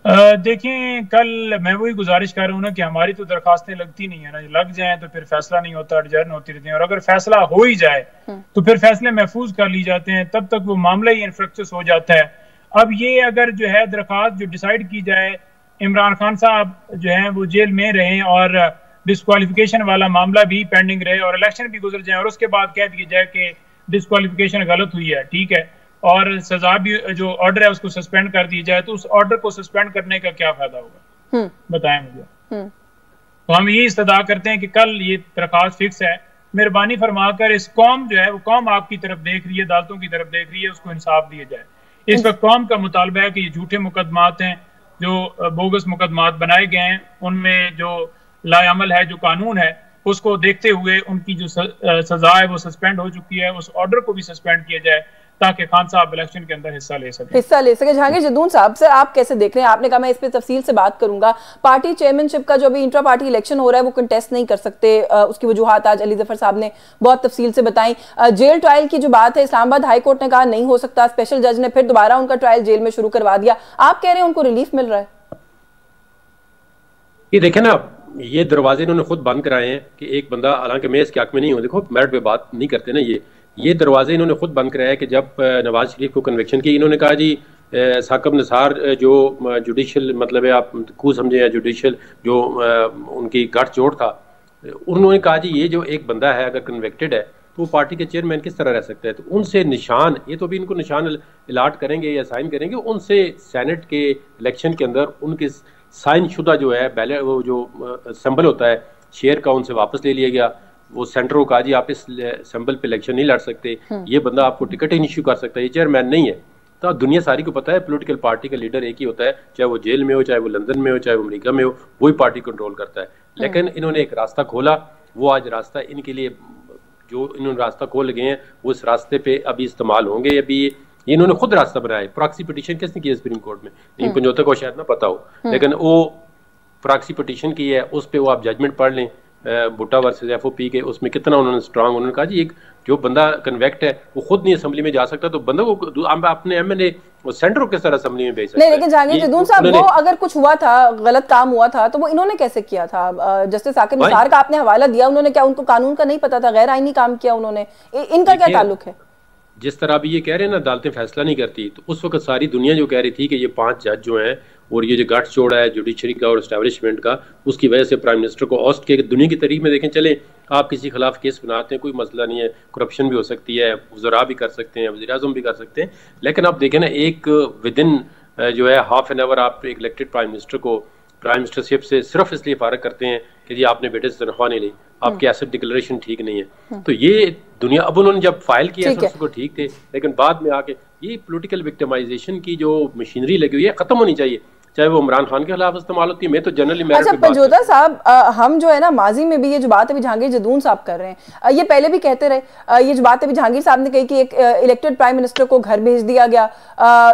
देखें, कल मैं वही गुजारिश कर रहा हूँ ना कि हमारी तो दरखास्तें लगती नहीं है ना, लग जाएं तो फिर फैसला नहीं होता, अडजर्न होती रहती है, और अगर फैसला हो ही जाए तो फिर फैसले महफूज कर ली जाते हैं, तब तक वो मामला ही इन्फ्रक्चस हो जाता है। अब ये अगर जो है दरखास्त जो डिसाइड की जाए, इमरान खान साहब जो है वो जेल में रहें और डिस्क्वालिफिकेशन वाला मामला भी पेंडिंग रहे और इलेक्शन भी गुजर जाए, और उसके बाद कह दिया जाए कि डिस्क्वालिफिकेशन गलत हुई है, ठीक है, और सजा भी जो ऑर्डर है उसको सस्पेंड कर दी जाए, तो उस ऑर्डर को सस्पेंड करने का क्या फायदा होगा, बताएं मुझे। तो हम ये इस्तदा करते हैं कि कल ये दरखास्त फिक्स है, मेहरबानी फरमाकर इस कौम जो है वो कौम आपकी तरफ देख रही है, अदालतों की तरफ देख रही है, उसको इंसाफ दिया जाए। इस वक्त कौम का मुतालबा है कि ये झूठे मुकदमात हैं, जो बोगस मुकदमात बनाए गए हैं, उनमें जो लाअमल है, जो कानून है, उसको देखते हुए उनकी जो सजा है वो सस्पेंड हो चुकी है, उस ऑर्डर को भी सस्पेंड किया जाए ताकि खान साहब इलेक्शन के अंदर हिस्सा ले सके। जहांगीर जदून साहब, सर आप कैसे देख रहे हैं? आपने कहा मैं इस पे तफसील से बात करूंगा, पार्टी चेयरमैनशिप का जो अभी इंट्रा पार्टी इलेक्शन हो रहा है वो कंटेस्ट नहीं कर सकते, उसकी वजूहात आज अली जफर साहब ने बहुत तफसील से बताई। जेल ट्रायल की जो बात है, इस्लामाबाद हाई कोर्ट ने कहा नहीं हो सकता, स्पेशल जज ने फिर दोबारा उनका ट्रायल जेल में शुरू करवा दिया। आप कह रहे हैं उनको रिलीफ मिल रहा है? ये देखें ना, ये दरवाजे इन्होंने खुद बंद कराए हैं कि एक बंदा, हालांकि मैं इसके हक में नहीं हूँ, देखो मेरिट पे बात नहीं करते ना, ये दरवाजे इन्होंने खुद बंद कराया है कि जब नवाज शरीफ को कन्विक्शन की, इन्होंने कहा जी साकिब निसार जो जुडिशल मतलब है, आप को समझे या जुडिशल जो उनकी गठजोड़ था, उन्होंने कहा जी ये जो एक बंदा है अगर कन्विक्टेड है तो वो पार्टी के चेयरमैन किस तरह रह सकता है। तो उनसे निशान, ये तो भी इनको निशान अलाट करेंगे या साइन करेंगे, उनसे सेनेट के इलेक्शन के अंदर उनके साइन शुदा जो है बैलेट, वो जो सिंबल होता है शेयर का, उनसे वापस ले लिया गया। वो सेंटर को कहा जी आप इस सिंबल पे इलेक्शन नहीं लड़ सकते, ये बंदा आपको टिकट ही नहीं इशू कर सकता, ये चेयरमैन नहीं है। तो दुनिया सारी को पता है पॉलिटिकल पार्टी का लीडर एक ही होता है, चाहे वो जेल में हो, चाहे वो लंदन में हो, चाहे वो अमेरिका में हो, वही पार्टी कंट्रोल करता है। लेकिन इन्होंने एक रास्ता खोला, वो आज रास्ता इनके लिए जो इन्होंने रास्ता खोल गए हैं वो इस रास्ते पे अभी इस्तेमाल होंगे। अभी ये इन्होंने खुद रास्ता बनाया। प्रॉक्सी पिटीशन किसने की है सुप्रीम कोर्ट में? इन पंजोता को शायद ना पता हो, लेकिन वो प्रॉक्सी पिटीशन की है, उस पे वो आप जजमेंट पढ़ लें भुट्टा वर्सेस एफओपी के, उसमें कितना उन्होंने स्ट्रांग, उन्होंने कहा जी एक जो बंदा कन्वेक्ट है वो खुद नहीं असेंबली में जा सकता, तो बंदा को अपने एमएनए सेंटर को किस तरह असेंबली में भेज सकता है? नहीं, लेकिन जहांगीर जदून साहब वो अगर कुछ हुआ था, गलत काम हुआ था, तो वो इन्होंने कैसे किया था? जस्टिस साकिब निसार का आपने हवाला दिया, उन्होंने क्या उनको कानून का नहीं पता था, गैर आईनी काम किया उन्होंने? इनका क्या ताल्लुक है? जिस तरह अभी ये कह रहे हैं ना अदालतें फैसला नहीं करती, तो उस वक्त सारी दुनिया जो कह रही थी कि ये 5 जज जो हैं और ये जो गठजोड़ है जुडिशरी का और एस्टैब्लिशमेंट का, उसकी वजह से प्राइम मिनिस्टर को ऑस्ट के दुनिया की तारीख में देखें चले, आप किसी खिलाफ केस बनाते हैं कोई मसला नहीं है, करप्शन भी हो सकती है, वज़रा भी कर सकते हैं, वज़ीर आज़म भी कर सकते हैं, लेकिन आप देखें ना एक विद इन जो है हाफ एन आवर आप एक इलेक्टेड प्राइम मिनिस्टर को प्राइम मिनिस्टरशिप से सिर्फ इसलिए फारग करते हैं कि जी आपने बेटे से तनख्वाह नहीं ली, आपकी एसेट डिक्लेरेशन ठीक नहीं है। तो ये दुनिया, अब उन्होंने जब फाइल किया तो ठीक थे, लेकिन बाद में आके ये पॉलिटिकल विक्टिमाइजेशन की जो मशीनरी लगी हुई है खत्म होनी चाहिए, चाहे वो इमरान खान के खिलाफ इस्तेमाल होती है। मैं तो जनरली अच्छा पंजोता साहब, हम जो है ना माजी में भी ये जो बात अभी जहांगीर जदून साहब कर रहे हैं, ये पहले भी कहते रहे, ये जो बात अभी जहांगीर साहब ने कही कि एक इलेक्टेड प्राइम मिनिस्टर को घर भेज दिया गया,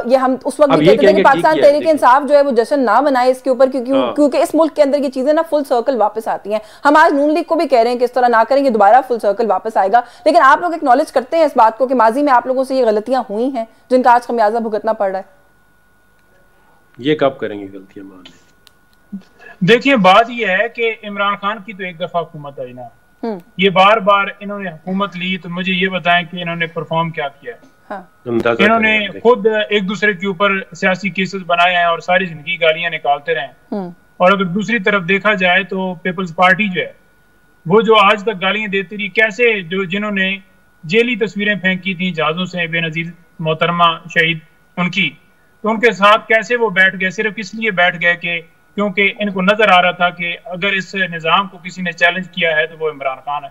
ये हम उस वक्त भी कहते थे कि पाकिस्तान तहरीक इंसाफ जो है वो जश्न ना मनाए इसके ऊपर, क्योंकि इस मुल्क के अंदर ये चीजें ना फुल सर्कल वापस आती हैं। हम आज नून लीग को भी कह रहे हैं कि इस तरह ना करेंगे, दोबारा फुल सर्कल वापस आएगा, लेकिन आप लोग एक्नॉलेज करते हैं इस बात को कि माजी में आप लोगों से ये गलतियां हुई हैं जिनका आज खमियाजा भुगतना पड़ रहा है? ये कब करेंगे गलतियां मान? देखिए बात ये है कि इमरान खान की तो एक दफा हुकूमत आई ना, ये बार बार इन्होंने हुकूमत ली, तो मुझे ये बताएं कि इन्होंने परफॉर्म क्या किया है? हाँ। इन्होंने खुद एक दूसरे के ऊपर सियासी केसेस बनाए हैं और सारी जिंदगी गालियां निकालते रहे, और अगर दूसरी तरफ देखा जाए तो पीपल्स पार्टी जो है वो जो आज तक गालियां देती रही, कैसे जो जिन्होंने जेली तस्वीरें फेंकी थी जहाजों से बेनजीर मोहतरमा शहीद उनकी, तो उनके साथ कैसे वो बैठ गए, सिर्फ इसलिए बैठ गए कि क्योंकि इनको नजर आ रहा था कि अगर इस निजाम को किसी ने चैलेंज किया है तो वो इमरान खान है,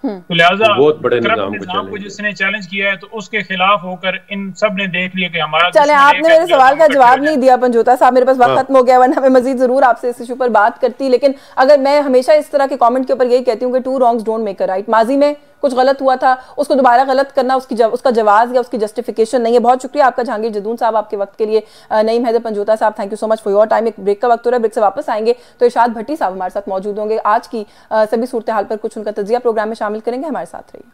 तो लिहाजा बहुत बड़े निजाम को जिसने चैलेंज किया है तो उसके खिलाफ होकर इन सब ने देख लिया कि हमारा। चले, आपने मेरे सवाल का जवाब नहीं दिया पंजोता साहब, मेरे पास वक्त खत्म हो गया, वरना मैं मजीद जरूर आपसे इस इशू पर बात करती, लेकिन अगर मैं हमेशा इस तरह के कमेंट के ऊपर यही कहती हूँ कि 2 wrongs don't make a right। माजी में कुछ गलत हुआ था, उसको दोबारा गलत करना उसका जवाब या उसकी जस्टिफिकेशन नहीं है। बहुत शुक्रिया आपका जहांगीर जदून साहब आपके वक्त के लिए। नईम हैदर पंजोता साहब, thank you so much for your time. एक ब्रेक का वक्त हो रहा है, ब्रेक से वापस आएंगे तो इरशाद भट्टी साहब हमारे साथ मौजूद होंगे, आज की सभी सूरत हाल पर कुछ उनका तजिया प्रोग्राम में शामिल करेंगे, हमारे साथ रहिए।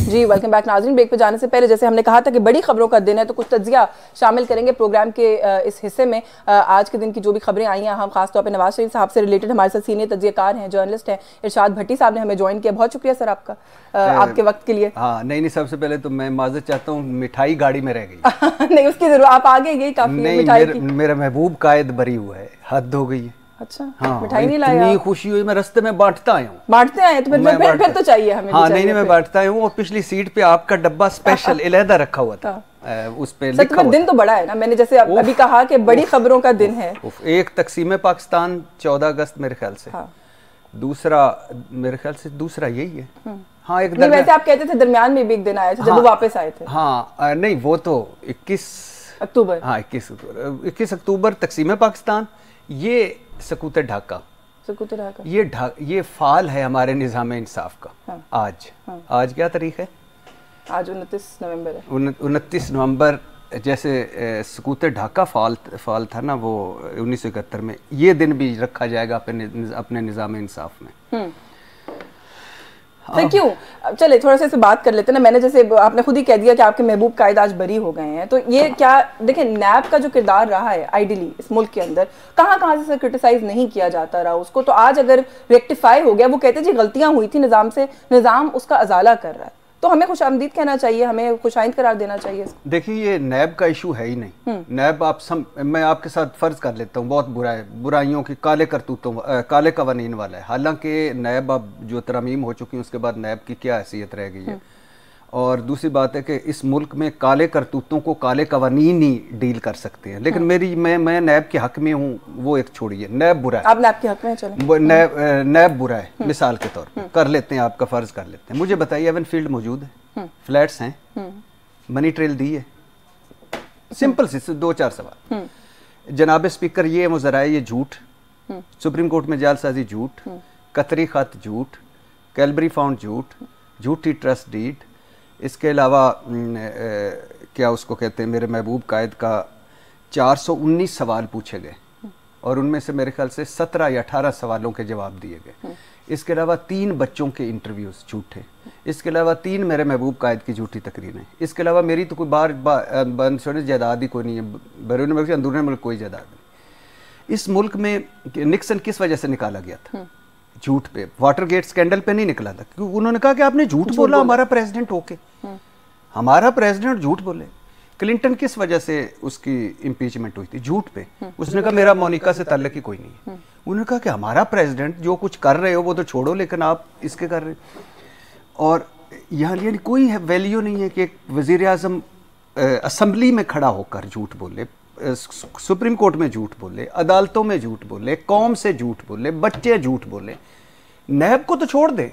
जी वेलकम बैक नाज़रीन। ब्रेक पे जाने से पहले जैसे हमने कहा था कि बड़ी खबरों का दिन है तो कुछ तज्जिया शामिल करेंगे प्रोग्राम के इस हिस्से में। आज के दिन की जो भी खबरें आई हैं, हम खासतौर पे नवाज शरीफ साहब से रिलेटेड हमारे साथ सीनियर तज्जियाकार हैं, जर्नलिस्ट हैं, इरशाद भट्टी साहब ने हमें ज्वाइन किया। बहुत शुक्रिया सर आपका आपके वक्त के लिए। हाँ नहीं, सबसे पहले तो मैं माजरत चाहता हूँ, मिठाई गाड़ी में रह गई। नहीं उसकी जरूर, आप आगे गई काफी मिठाई की। मेरा महबूब कायद बरी हुआ है, हद हो गई है। अच्छा, हाँ, मिठाई नहीं लाया? इतनी खुशी हुई, मैं रास्ते में बांटता आया हूँ। बांटते आए तो फिर तो चाहिए हमें। हाँ नहीं, मैं बांटता आया हूँ, और पिछली सीट पे आपका डब्बा स्पेशल अलहदा रखा हुआ था, उस पे लिखा हुआ। दिन तो बड़ा है ना, मैंने जैसे अभी कहा कि बड़ी खबरों का दिन है। एक तकसीम पाकिस्तान 14 अगस्त मेरे ख्याल से, दूसरा मेरे ख्याल से दूसरा यही है। हाँ एक दिन वैसे आप कहते थे दरमियान में भी एक दिन आया था जब वो वापस आए थे। हाँ नहीं, वो तो 21 अक्टूबर, हाँ 21 अक्टूबर तकसीम पाकिस्तान, ये सकूत ढाका, ये फाल है हमारे निज़ाम इंसाफ का। हाँ। आज क्या तारीख है? आज 29 नवंबर है। 29 नवंबर जैसे सकूत ढाका फाल था ना वो 1971 में, ये दिन भी रखा जाएगा अपने निज़ाम इंसाफ में। फिर क्यों? चले थोड़ा सा इसे बात कर लेते हैं ना। मैंने जैसे आपने खुद ही कह दिया कि आपके महबूब कायद आज बरी हो गए हैं, तो ये क्या देखें, नैब का जो किरदार रहा है आइडियली इस मुल्क के अंदर, कहाँ से क्रिटिसाइज नहीं किया जाता रहा उसको, तो आज अगर रेक्टिफाई हो गया, वो कहते जी गलतियां हुई थी निज़ाम से, निज़ाम उसका अजाला कर रहा है, तो हमें खुशामदीद कहना चाहिए, हमें खुशाइंद करार देना चाहिए। देखिए ये नैब का इशू है ही नहीं। नैब मैं आपके साथ फर्ज कर लेता हूँ बहुत बुरा है, बुराइयों की काले करतूतों काले कवानीन वाला है। हालांकि नैब अब जो तरमीम हो चुकी है उसके बाद नैब की क्या हैसियत रह गई है। और दूसरी बात है कि इस मुल्क में काले करतूतों को काले कवानीन ही डील कर सकते हैं। लेकिन मैं नैब के हक में हूँ, वो एक छोड़िए, नैब बुरा है। आप नैब के हक में चलें। नैब बुरा है, मिसाल के तौर पर कर लेते हैं, आपका फर्ज कर लेते हैं। मुझे बताइए एवन फील्ड मौजूद है, फ्लैट्स हैं, मनी ट्रेल दी है, सिंपल से 2-4 सवाल। जनाब स्पीकर ये मुजरा है, ये झूठ, सुप्रीम कोर्ट में जालसाजी झूठ, कतरी खत झूठ, कैलबरी फाउंड झूठ, झूठी ट्रस्ट डीड, इसके अलावा क्या उसको कहते हैं, मेरे महबूब कायद का 419 सवाल पूछे गए और उनमें से मेरे ख्याल से 17 या 18 सवालों के जवाब दिए गए। इसके अलावा 3 बच्चों के इंटरव्यूज झूठे, इसके अलावा 3 मेरे महबूब कायद की झूठी तकरीरें, इसके अलावा मेरी तो कोई बार जायदाद ही कोई नहीं है, बैरून मुल्क अंदरूनी मुल्क कोई जायदाद नहीं। इस मुल्क में निक्सन किस वजह से निकाला गया था? झूठ पे, वाटरगेट स्कैंडल पे नहीं निकला था क्योंकि उन्होंने कहा कि आपने झूठ बोला हमारा प्रेसिडेंट होके, हमारा प्रेसिडेंट झूठ बोले। क्लिंटन किस वजह से उसकी इम्पीचमेंट हुई थी? झूठ पे। उसने कहा मेरा मोनिका से ताल्लुक ही कोई नहीं है। उन्होंने कहा कि हमारा प्रेसिडेंट जो कुछ कर रहे हो वो तो छोड़ो, लेकिन आप इसके कर रहे हो। और यहाँ यानी कोई वैल्यू नहीं है कि एक वजीर आज़म असम्बली में खड़ा होकर झूठ बोले, सुप्रीम कोर्ट में झूठ बोले, अदालतों में झूठ बोले, कौम से झूठ बोले, बच्चे झूठ बोले। नैब को तो छोड़ दे,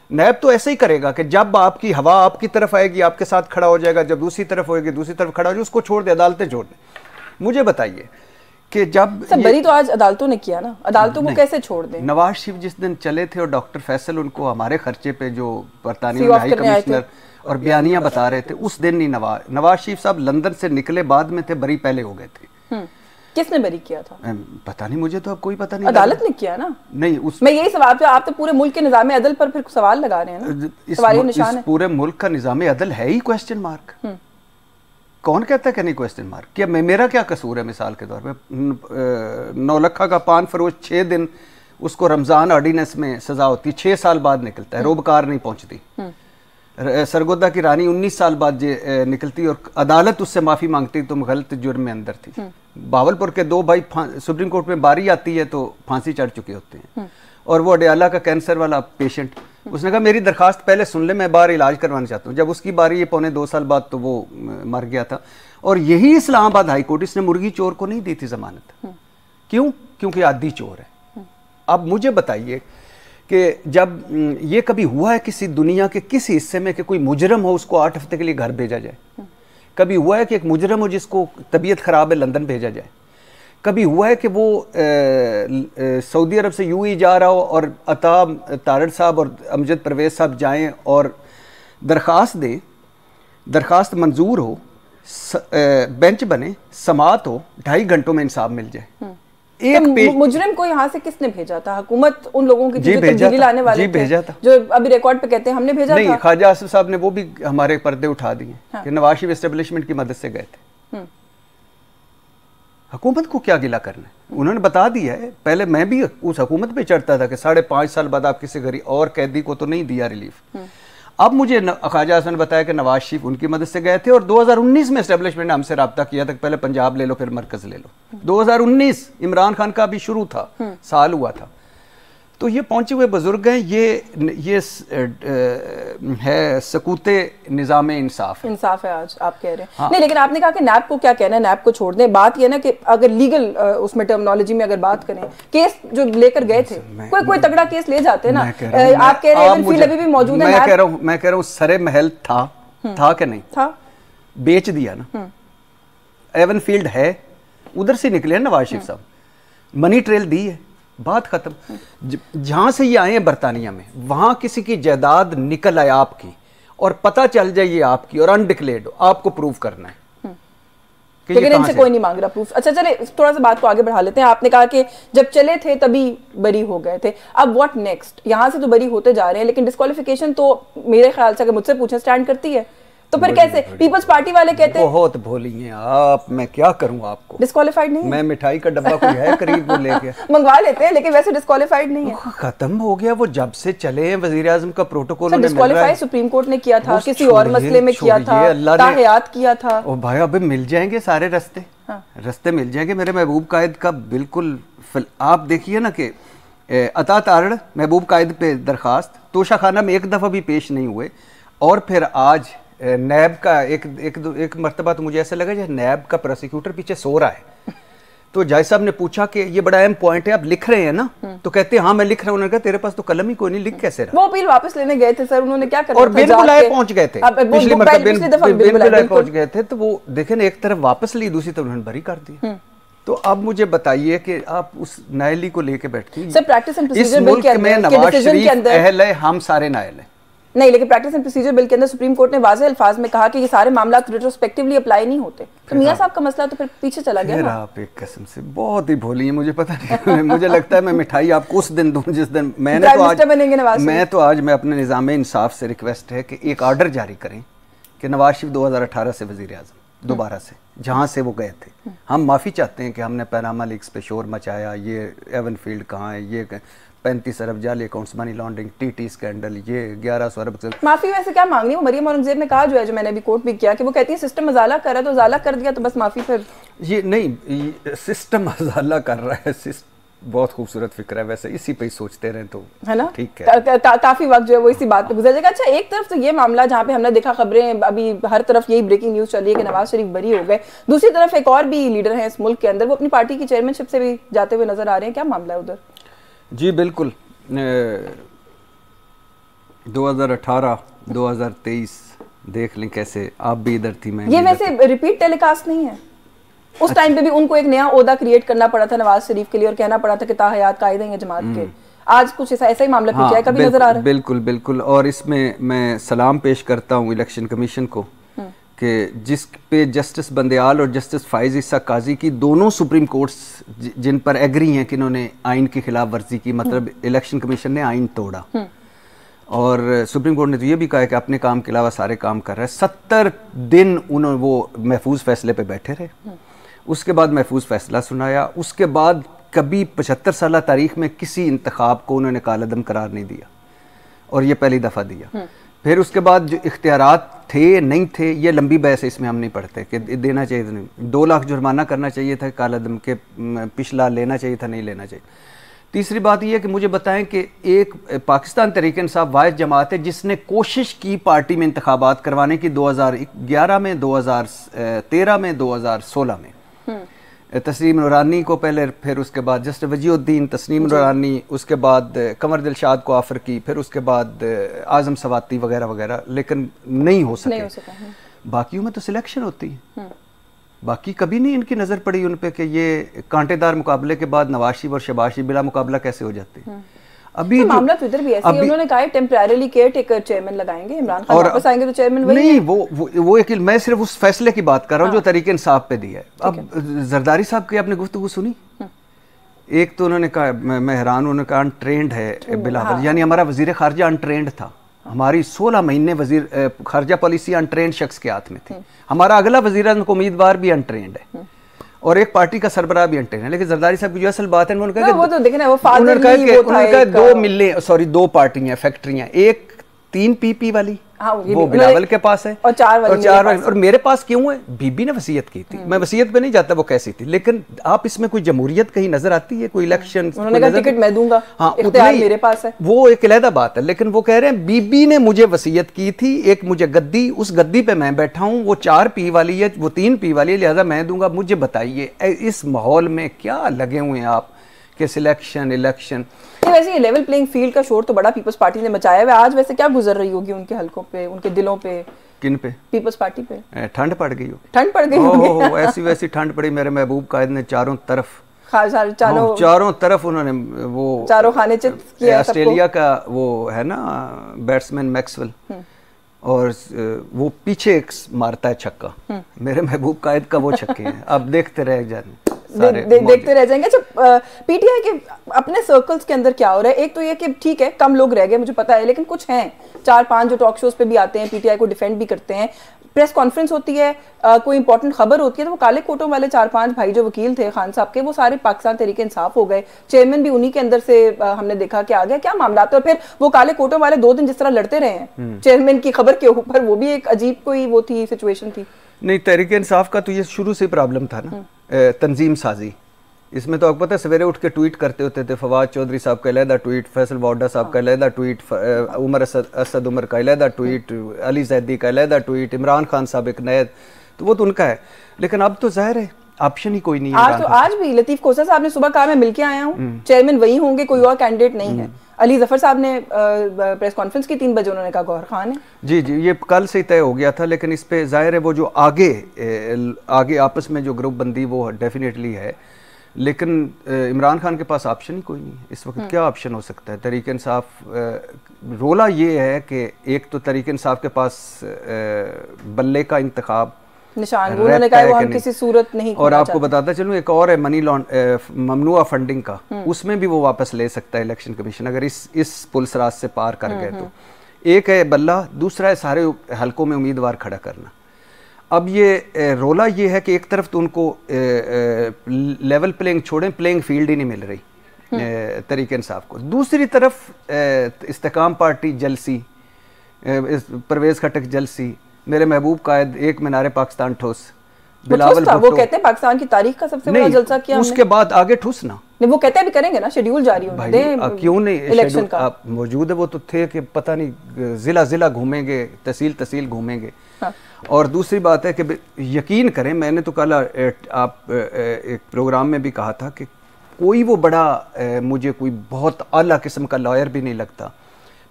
नैब तो ऐसे ही करेगा कि जब आपकी हवा आपकी तरफ आएगी आपके साथ खड़ा हो जाएगा, जब दूसरी तरफ होएगी दूसरी तरफ खड़ा हो जाएगा, उसको छोड़ दे, अदालतें छोड़ दे। मुझे बताइए कि जब बरी तो आज अदालतों ने किया ना, अदालतों को कैसे छोड़ दें? नवाज शरीफ जिस दिन चले थे और डॉक्टर फैसल उनको हमारे खर्चे पे जो बरतानिया हाई कमिश्नर और बयानियां बता रहे थे, उस दिन नहीं नवाज शरीफ साहब लंदन से निकले बाद में थे, बरी पहले हो गए थे। किसने बरी किया था? पता नहीं, मुझे तो अब कोई पता नहीं। अदालत ने किया ना? नहीं, मैं यही सवाल, आप तो पूरे मुल्क के निज़ाम अदल पर फिर सवाल लगा रहे हैं ना, सवालिया निशान है। पूरे मुल्क का निज़ाम अदल है ही क्वेश्चन मार्क। कौन कहता है कि नहीं क्वेश्चन मार्क? क्या मेरा क्या कसूर है? मिसाल के तौर पे 9 लखा का पान फरोश 6 दिन उसको रमजान ऑर्डिनेंस में सजा होती, 6 साल बाद निकलता है, रोबकार नहीं पहुंचती। सरगोदा की रानी 19 साल बाद निकलती और अदालत उससे माफी मांगती, तुम गलत जुर्म में अंदर थी। बावलपुर के 2 भाई सुप्रीम कोर्ट में बारी आती है तो फांसी चढ़ चुके होते हैं। और वो अडयाला का कैंसर वाला पेशेंट, उसने कहा मेरी दरखास्त पहले सुन ले, मैं बाहर इलाज करवाना चाहता हूँ। जब उसकी बारी ये 2.25 साल बाद तो वो मर गया था। और यही इस्लामाबाद हाई कोर्ट, इसने मुर्गी चोर को नहीं दी थी जमानत। क्यों? क्योंकि आदी चोर है। अब मुझे बताइए कि जब ये कभी हुआ है किसी दुनिया के किस हिस्से में कि कोई मुजरम हो उसको 8 हफ्ते के लिए घर भेजा जाए? कभी हुआ है कि एक मुजरम हो जिसको तबीयत खराब है लंदन भेजा जाए? कभी हुआ है कि वो सऊदी अरब से यूं ही जा रहा हो और अता तारड़ साहब और अमजद परवेज साहब जाएं और दरख्वास्त दें, दरख्वास्त मंजूर हो, बेंच बने, समात हो, 2.5 घंटों में इंसाफ मिल जाए? एक मुजरिम को यहाँ से किसने भेजा था? हुकूमत उन लोगों की जो तब्दीली लाने वाले थे, भेजा था, जो अभी रिकॉर्ड पे कहते हैं हमने भेजा नहीं, था। ख्वाजा आसिफ साहब ने वो भी हमारे पर्दे उठा दिए कि नवाज शरीफ एस्टेब्लिशमेंट की मदद से गए थे। हुकूमत को क्या गिला करना है? उन्होंने बता दिया है। पहले मैं भी उस हुकूमत पे चढ़ता था कि 5.5 साल बाद आप किसी गरीब और कैदी को तो नहीं दिया रिलीफ। अब मुझे ख्वाजा आसिफ ने बताया कि नवाज शरीफ उनकी मदद से गए थे और 2019 में एस्टेब्लिशमेंट ने हमसे रब्ता किया था, पहले पंजाब ले लो फिर मरकज ले लो। 2019 इमरान खान का भी शुरू था, साल हुआ था। तो ये पहुंचे हुए बुजुर्ग हैं, ये है सकूते निज़ाम इंसाफ है आज आप कह रहे हैं। हाँ। नहीं, लेकिन आपने कहा कि नैब को क्या कहना है, नैब को छोड़ दें। बात ये ना कि अगर लीगल उसमें टर्मिनोलॉजी में अगर बात करें, केस जो लेकर गए थे, कोई तगड़ा केस ले जाते हैं ना। आप कह रहे हैं अभी भी मौजूद है। मैं कह रहा हूँ सरे महल था कि नहीं था? बेच दिया ना। एवन फील्ड है, उधर से निकले नवाज शरीफ साहब। मनी ट्रेल दी है, बात खत्म। जहां से ये आए हैं बरतानिया में, वहां किसी की जायदाद निकल आए आपकी और पता चल जाए ये आपकी और अनडिक्लेयर्ड, आपको प्रूव करना है। लेकिन इनसे कोई नहीं मांग रहा प्रूफ। अच्छा चले थोड़ा सा बात को आगे बढ़ा लेते हैं। आपने कहा कि जब चले थे तभी बरी हो गए थे, अब व्हाट नेक्स्ट? यहाँ से तो बरी होते जा रहे हैं, लेकिन डिस्क्वालिफिकेशन तो मेरे ख्याल से अगर मुझसे पूछे स्टैंड करती है, तो फिर कैसे? पीपल्स पार्टी वाले कहते हैं बहुत भोली हैं आप, मैं क्या करूं आपको। डिस्क्वालिफाइड नहीं, मैं मिठाई का डब्बा कोई है करीब वो लेके मंगवा लेते हैं, लेकिन वैसे डिस्क्वालिफाइड नहीं है। खत्म हो गया वो, जब से चले हैं वजीर आजम का प्रोटोकॉल। डिस्क्वालिफाई सुप्रीम कोर्ट ने किया था, किसी और मसले में किया था, ताहयात किया था। ओ भाई अभी मिल जाएंगे सारे रास्ते, रास्ते मिल जाएंगे। मेरे महबूब कायद का बिल्कुल आप देखिए ना कि अता तारड़ महबूब कायद पे दरखास्त तोशा खाना में एक दफ़ा भी पेश नहीं हुए, और फिर आज नैब का एक मरतबा तो मुझे ऐसा लगा जैसे नैब का प्रोसिक्यूटर पीछे सो रहा है। तो जज साहब ने पूछा कि ये बड़ा अहम पॉइंट है, आप लिख रहे हैं ना? तो कहते हैं हाँ मैं लिख रहा हूँ। उन्होंने कहा तेरे पास तो कलम ही कोई नहीं, लिख कैसे रहा? वो अपील वापस लेने गए थे सर, उन्होंने क्या करा? और बिन बुलाए पहुंच गए थे, पिछली मरतबा बिन बुलाए पहुंच गए थे। तो वो देखे ना, एक तरफ वापस ली, दूसरी तरफ उन्होंने बरी कर दिया। तो अब मुझे बताइए कि आप उस नायली को लेके बैठती हैं। सर प्रैक्टिस एंड इस प्रोसीजर बिल के मुल्क में अंदर नवाज शरीफ अहल है, हम सारे नायल हैं। नहीं, लेकिन प्रैक्टिस एंड प्रोसीजर बिल के अंदर सुप्रीम कोर्ट ने वाज़ेह अल्फाज में कहा कि ये सारे मामला रिट्रोस्पेक्टिवली अप्लाई नहीं होते। तो मियां साहब का मसला तो फिर पीछे चला गया ना। आप एक कसम से बहुत ही भोली है, मुझे पता नहीं मुझे लगता है मैं मिठाई आपको उस दिन दूं जिस दिन मैंने तो आज मैं अपने निज़ाम इंसाफ से रिक्वेस्ट है कि एक ऑर्डर जारी करें कि नवाज शरीफ 2018 से वजीर आज़म दोबारा से जहाँ से वो गए थे, हम माफ़ी चाहते हैं कि हमने पैनामा लीक्स पे शोर मचाया, ये एवन फील्ड कहाँ है, ये 35 अरब जाली accounts, money laundering, TT scandal, ये 1100 अरब। माफी वैसे क्या मांगनी है? मरियम औरंगजेब ने कहा जो है, जो मैंने अभी कोट भी किया, कि वो कहती है सिस्टम अजाला कर रहा है तो अजाला कर दिया तो बस माफी। फिर ये नहीं, सिस्टम अजाला कर रहा है, बहुत खूबसूरत फिक्र है वैसे, इसी पे ही सोचते रहे तो है ना, ठीक है। काफी वक्त जो है वो इसी बात पे गुजर जाएगा। अच्छा, एक तरफ तो ये मामला जहाँ पे हमने देखा खबरें, अभी हर तरफ यही ब्रेकिंग न्यूज चल रही है कि नवाज शरीफ बरी हो गए, दूसरी तरफ एक और भी लीडर है इस मुल्क के अंदर, वो अपनी पार्टी की चेयरमैनशिप से भी जाते हुए नजर आ रहे हैं। क्या मामला है उधर? जी बिल्कुल, 2018 2023 देख लें कैसे, आप भी इधर थी, मैं ये वैसे रिपीट टेलीकास्ट नहीं है। उस टाइम पे भी उनको एक नया ओहदा क्रिएट करना पड़ा था नवाज शरीफ के लिए, और कहना पड़ा था कि ताहयात कायदे हैं जमात के। आज कुछ ऐसा ही मामला फिर क्या कभी नजर आ रहा है? बिल्कुल बिल्कुल, और इसमें मैं सलाम पेश करता हूँ इलेक्शन कमीशन को कि जिस पे जस्टिस बंदयाल और जस्टिस फाइज ईसा काजी की दोनों सुप्रीम कोर्ट्स जिन पर एग्री हैं कि इन्होंने आइन की खिलाफ वर्जी की, मतलब इलेक्शन कमीशन ने आइन तोड़ा, और सुप्रीम कोर्ट ने तो ये भी कहा है कि अपने काम के अलावा सारे काम कर रहे हैं। 70 दिन उन्होंने वो महफूज फैसले पे बैठे रहे, उसके बाद महफूज फैसला सुनाया, उसके बाद कभी 75 साल तारीख में किसी इंतखाब को उन्होंने कालअदम करार नहीं दिया, और ये पहली दफ़ा दिया। फिर उसके बाद जो इख्तियारात थे नहीं थे, ये लंबी बहस है, इसमें हम नहीं पढ़ते कि देना चाहिए था नहीं, 2 लाख जुर्माना करना चाहिए था कालअदम के, पिछला लेना चाहिए था नहीं लेना चाहिए। तीसरी बात यह है कि मुझे बताएं कि एक पाकिस्तान तहरीक इंसाफ वाहिद जमात है जिसने कोशिश की पार्टी में इंतखाबात करवाने की 2011 में, 2013 में, 2016 में। तस्नीम नूरानी को पहले, फिर उसके बाद जस्टिस वजीउद्दीन, तस्नीम नूरानी, उसके बाद कमर दिलशाद को ऑफर की, फिर उसके बाद आजम सवाती वगैरह वगैरह, लेकिन नहीं हो सका। बाकियों में तो सिलेक्शन होती है, बाकी कभी नहीं इनकी नज़र पड़ी उन पे कि ये कांटेदार मुकाबले के बाद नवाज शरीफ और शहबाज शरीफ बिला मुकाबला कैसे हो जाते हैं। अभी तो मामला तो इधर भी ऐसे ही, उन्होंने कहा टेम्परेरीली केयर टेकर चेयरमैन लगाएंगे, इमरान खान वापस आएंगे तो चेयरमैन वही नहीं है। वो एक, मैं सिर्फ उस फैसले की बात कर रहा हूँ जो तरीके इंसाफ पे दिया है। अब जरदारी साहब की आपने गुफ्तगू सुनी, एक तो उन्होंने कहा, मैं हैरान, उन्होंने कहा अनट्रेंड है बिलावल, यानी हमारा वजीर खारजा अनट्रेंड था, हमारी 16 महीने वजीर खारजा पॉलिसी अनट्रेंड शख्स के हाथ में थी, हमारा अगला वजीर आज़म को उम्मीदवार भी अनट्रेंड है, और एक पार्टी का सरबराह भी अनट्रेंड है। लेकिन जरदारी साहब की जो असल बात है, उन्होंने कहा वो तो देखना, वो फादर नहीं, वो था 2 मिलें, सॉरी 2 पार्टियां, फैक्ट्रियां, एक 3 PP वाली, वो बिलावल के पास है, और 4 वाली और मेरे पास क्यों है? बीबी ने वसीयत की थी, मैं वसीयत पे नहीं जाता वो कैसी थी, लेकिन आप इसमें कोई जमहूरियत कहीं नजर आती है? कोई इलेक्शन, उन्होंने कहा टिकट मैं दूंगा, हाँ मेरे पास है, वो एक अलग बात है। लेकिन वो कह रहे हैं बीबी ने मुझे वसीयत की थी, एक मुझे गद्दी, उस गद्दी पे मैं बैठा हूँ, वो 4 P वाली है, वो 3 P वाली है, लिहाजा मैं दूंगा। मुझे बताइए इस माहौल में क्या लगे हुए हैं आप कि सिलेक्शन इलेक्शन। वैसे ये लेवल प्लेइंग फील्ड का शोर तो बड़ा पीपल्स पार्टी ने मचाया है। आज वैसे क्या गुजर रही होगी उनके हलकों पे, उनके दिलों पे? किन पे? पीपल्स पार्टी पे। ठंड पड़ गई हो, ठंड पड़ गई हो, ऐसी वैसी ठंड पड़ी। मेरे महबूब कायद ने चारों तरफ चारों तरफ उन्होंने वो चारों खाने चित किया। ऑस्ट्रेलिया का वो है ना बैट्समैन मैक्सवेल, और वो पीछे एक मारता है छक्का, मेरे महबूब कायद का वो छक्के हैं। अब देखते रह जाने, देखते रह जाएंगे। अच्छा, पीटीआई के अपने सर्कल्स के अंदर क्या हो रहा है? एक तो ये कि ठीक है कम लोग रह गए मुझे पता है, लेकिन कुछ हैं 4-5 जो टॉक शोज पे भी आते हैं, पीटीआई को डिफेंड भी करते हैं, प्रेस कॉन्फ्रेंस होती है, कोई इंपॉर्टेंट खबर होती है तो वो काले कोटों वाले 4-5 भाई जो वकील थे खान साहब के, वो सारे पाकिस्तान तहरीक इंसाफ हो गए, चेयरमैन भी उन्हीं के अंदर से हमने देखा कि आ गया। क्या मामला था? और फिर वो काले कोटों वाले 2 दिन जिस तरह लड़ते रहे हैं चेयरमैन की खबर के ऊपर, वो भी एक अजीब कोई वो थी, सिचुएशन थी। नहीं, तहरीक इंसाफ का तो ये शुरू से प्रॉब्लम था ना, तंजीम साजी। इसमें तो आपको पता है सवेरे उठ के ट्वीट करते होते थे, फवाद चौधरी साहब का अलहदा ट्वीट, फैसल वाडा साहब का अलहदा ट्वीट, उमर असद उमर का अलहदा ट्वीट, अली जैदी का अलहदा ट्वीट, इमरान खान साहब एक नए, तो वो तो उनका है। लेकिन अब तो जाहिर है ऑप्शन ही कोई नहीं है। आज भी लतीफ कोसा साहब ने सुबह कहा मैं मिलके आया हूँ, चेयरमैन वही होंगे, कोई और कैंडिडेट नहीं है। अली जफर साहब ने प्रेस कॉन्फ्रेंस की 3 बजे, उन्होंने कहा गौहर खान है। जी जी, ये कल से ही तय हो गया था, लेकिन इस पे जाहिर है वो जो आगे आपस में जो ग्रुप बंदी वो डेफिनेटली है, लेकिन इमरान खान के पास ऑप्शन ही कोई नहीं है इस वक्त। क्या ऑप्शन हो सकता है? तहरीक इंसाफ, रोला ये है कि एक तो तहरीक इंसाफ के पास बल्ले का इंतखाब निशान, उन्होंने कहा वो हम किसी सूरत नहीं, और आपको बताता चलूँ एक और है मनी ममनुआ फंडिंग का, उसमें भी वो वापस ले सकता है इलेक्शन कमीशन अगर इस पुलिस राज से पार कर गए तो। एक है बल्ला, दूसरा है सारे हलकों में उम्मीदवार खड़ा करना। अब ये रोला ये है कि एक तरफ तो उनको लेवल प्लेइंग छोड़ें, प्लेइंग फील्ड ही नहीं मिल रही तहरीक इंसाफ को, दूसरी तरफ इस्तेकाम पार्टी जलसी, परवेज खटक जलसी, मेरे महबूब कायद एक मीनारे पाकिस्तान ठोस, बिलावल वो कहते हैं पाकिस्तान की तारीख का सबसे बड़ा जलसा किया उसके बाद आगे ठूस ना, नहीं वो कहते हैं भी करेंगे ना, शेड्यूल जारी होने दें, क्यों नहीं इलेक्शन का आप मौजूद है। वो तो थे कि पता नहीं जिला जिला घूमेंगे, तहसील तहसील घूमेंगे। हाँ। और दूसरी बात है कि यकीन करें, मैंने तो कल आप एक प्रोग्राम में भी कहा था कि कोई वो बड़ा मुझे कोई बहुत आला किस्म का लॉयर भी नहीं लगता,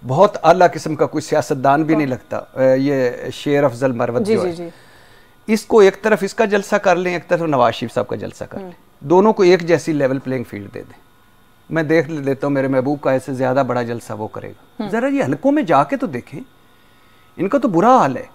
बहुत आला किस्म का कोई सियासतदान भी नहीं लगता। ये शेर अफजल मरवत जो है, इसको एक तरफ इसका जलसा कर लें, एक तरफ नवाज शरीफ साहब का जलसा कर लें, दोनों को एक जैसी लेवल प्लेइंग फील्ड दे दें। मैं देख लेता हूँ मेरे महबूब का ऐसे ज्यादा बड़ा जलसा वो करेगा। जरा ये हलकों में जाके तो देखें, इनका तो बुरा हाल है,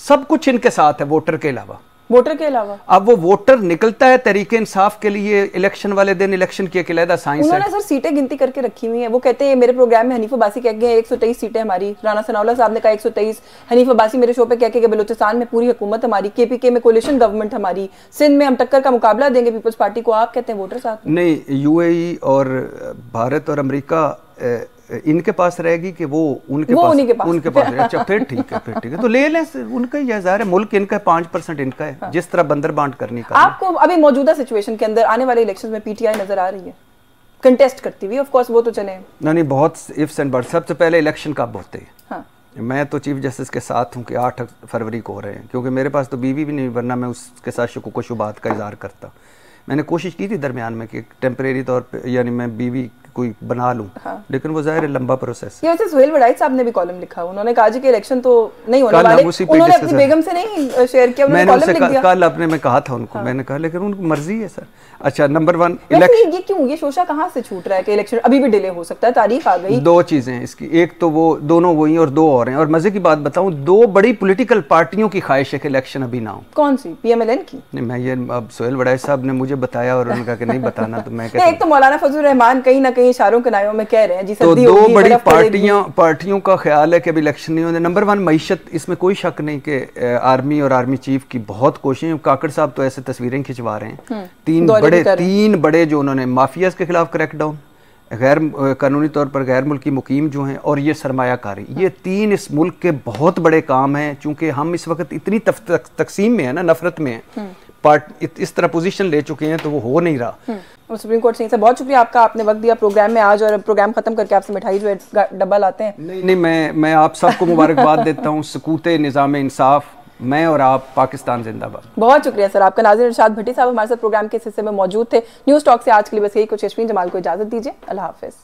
सब कुछ इनके साथ है वोटर के अलावा। अब वो वोटर निकलता है तरीके इंसाफ के लिए इलेक्शन वाले दिन, इलेक्शन की अलहदा साइंस है। उन्होंने सर सीटें गिनती करके रखी हुई हैं, वो कहते हैं मेरे प्रोग्राम में हनीफ अब्बासी कह गए 123 सीटें हमारी, राना सनाउल्लाह साहब ने कहा 123, हनीफ अब्बासी मेरे शो पे कह के बलूचिस्तान में पूरी हुकूमत हमारी, केपीके में कोलिशन गवर्नमेंट हमारी, सिंध में हम टक्कर का मुकाबला देंगे पीपल्स पार्टी को। आप कहते हैं वोटर साथ नहीं, यूएई और भारत और अमेरिका इनके पास रहेगी कि वो उनके पास अच्छा फिर ठीक है तो ले लें, उनका ही ज़ाहिर है, मुल्क इनका है, 5% इनका है। हाँ। जिस तरह बंदर बांट करनी का आपको अभी मौजूदा सिचुएशन के अंदर आने वाले इलेक्शन में पीटीआई नजर आ रही है कंटेस्ट करती हुई? ऑफ कोर्स वो तो चले नहीं, बहुत इफ्स एंड बट्स। सबसे पहले इलेक्शन कब होते हैं? हाँ। मैं तो चीफ जस्टिस के साथ हूँ कि 8 फरवरी को हो रहे हैं, क्योंकि मेरे पास तो बीवी भी नहीं, वरना मैं उसके साथ शुकुक व शुबात का इजहार करता। मैंने कोशिश की थी दरमियान में कि टेम्परेरी तौर पे यानी मैं बीवी कोई बना लूं। हाँ। लेकिन वो ज़ाहिर है लंबा प्रोसेस है। वैसे सुहेल वड़ाई साहब ने भी कॉलम लिखा, उन्होंने कहा जी कि इलेक्शन तो नहीं होने वाले, उन्होंने अपनी बेगम से नहीं शेयर किया, उन्होंने कॉलम लिख दिया। कल अपने में कहा था उनको, मैंने कहा लेकिन उनकी मर्जी है सर। अच्छा, नंबर 1 इलेक्शन, ये क्यों, ये शोशा कहाँ से छूट रहा है कि इलेक्शन अभी भी डिले हो सकता है, तारीख आ गई? 2 चीजें हैं इसकी, एक तो वो दोनों वही और 2 और हैं। और मजे की बात बताऊं, 2 बड़ी पॉलिटिकल पार्टियों की ख्वाहिश है कि इलेक्शन अभी ना हो। कौन सी? पीएमएलएन की? नहीं, मैं ये अब सुहेल वड़ाई साहब ने मुझे बताया और उन्होंने कहा कि नहीं बताना, तो मैं एक तो मौलाना फजल रहमान कहीं ना कहीं इशारों के नायों में कह रहे हैं जी तो 2 बड़ी पार्टियों का ख्याल है कि अभी इलेक्शन नहीं होने। नंबर 1 मईशत, इसमें कोई शक नहीं कि आर्मी और आर्मी चीफ की बहुत कोशिशें, काकड़ साहब तो ऐसे तस्वीरें खिंचवा रहे हैं, 3 बड़े जो उन्होंने माफियाज के खिलाफ क्रैकडाउन, गैर कानूनी तौर पर गैर मुल्की मुकीम जो हैं, और ये सरमायाकारी, ये 3 इस मुल्क के बहुत बड़े काम हैं। चूंकि हम इस वक्त इतनी तकसीम में है ना, नफरत में है, इस तरह पोजीशन ले चुके हैं, तो वो हो नहीं रहा। सुप्रीम कोर्ट से बहुत शुक्रिया आपका, आपने वक्त दिया प्रोग्राम में आज, और प्रोग्राम खत्म करके आपसे मिठाई जो है डब्बा लाते हैं। नहीं, मैं आप सबको मुबारकबाद देता हूँ, सकूते निज़ाम इंसाफ, मैं और आप, पाकिस्तान जिंदाबाद। बहुत शुक्रिया सर आपका। नाज़रीन, इरशाद भट्टी साहब हमारे साथ प्रोग्राम के इस हिस्से में मौजूद थे। न्यूज़ टॉक से आज के लिए बस यही कुछ। यशमीन जमाल को इजाजत दीजिए, अल्लाह हाफिज़।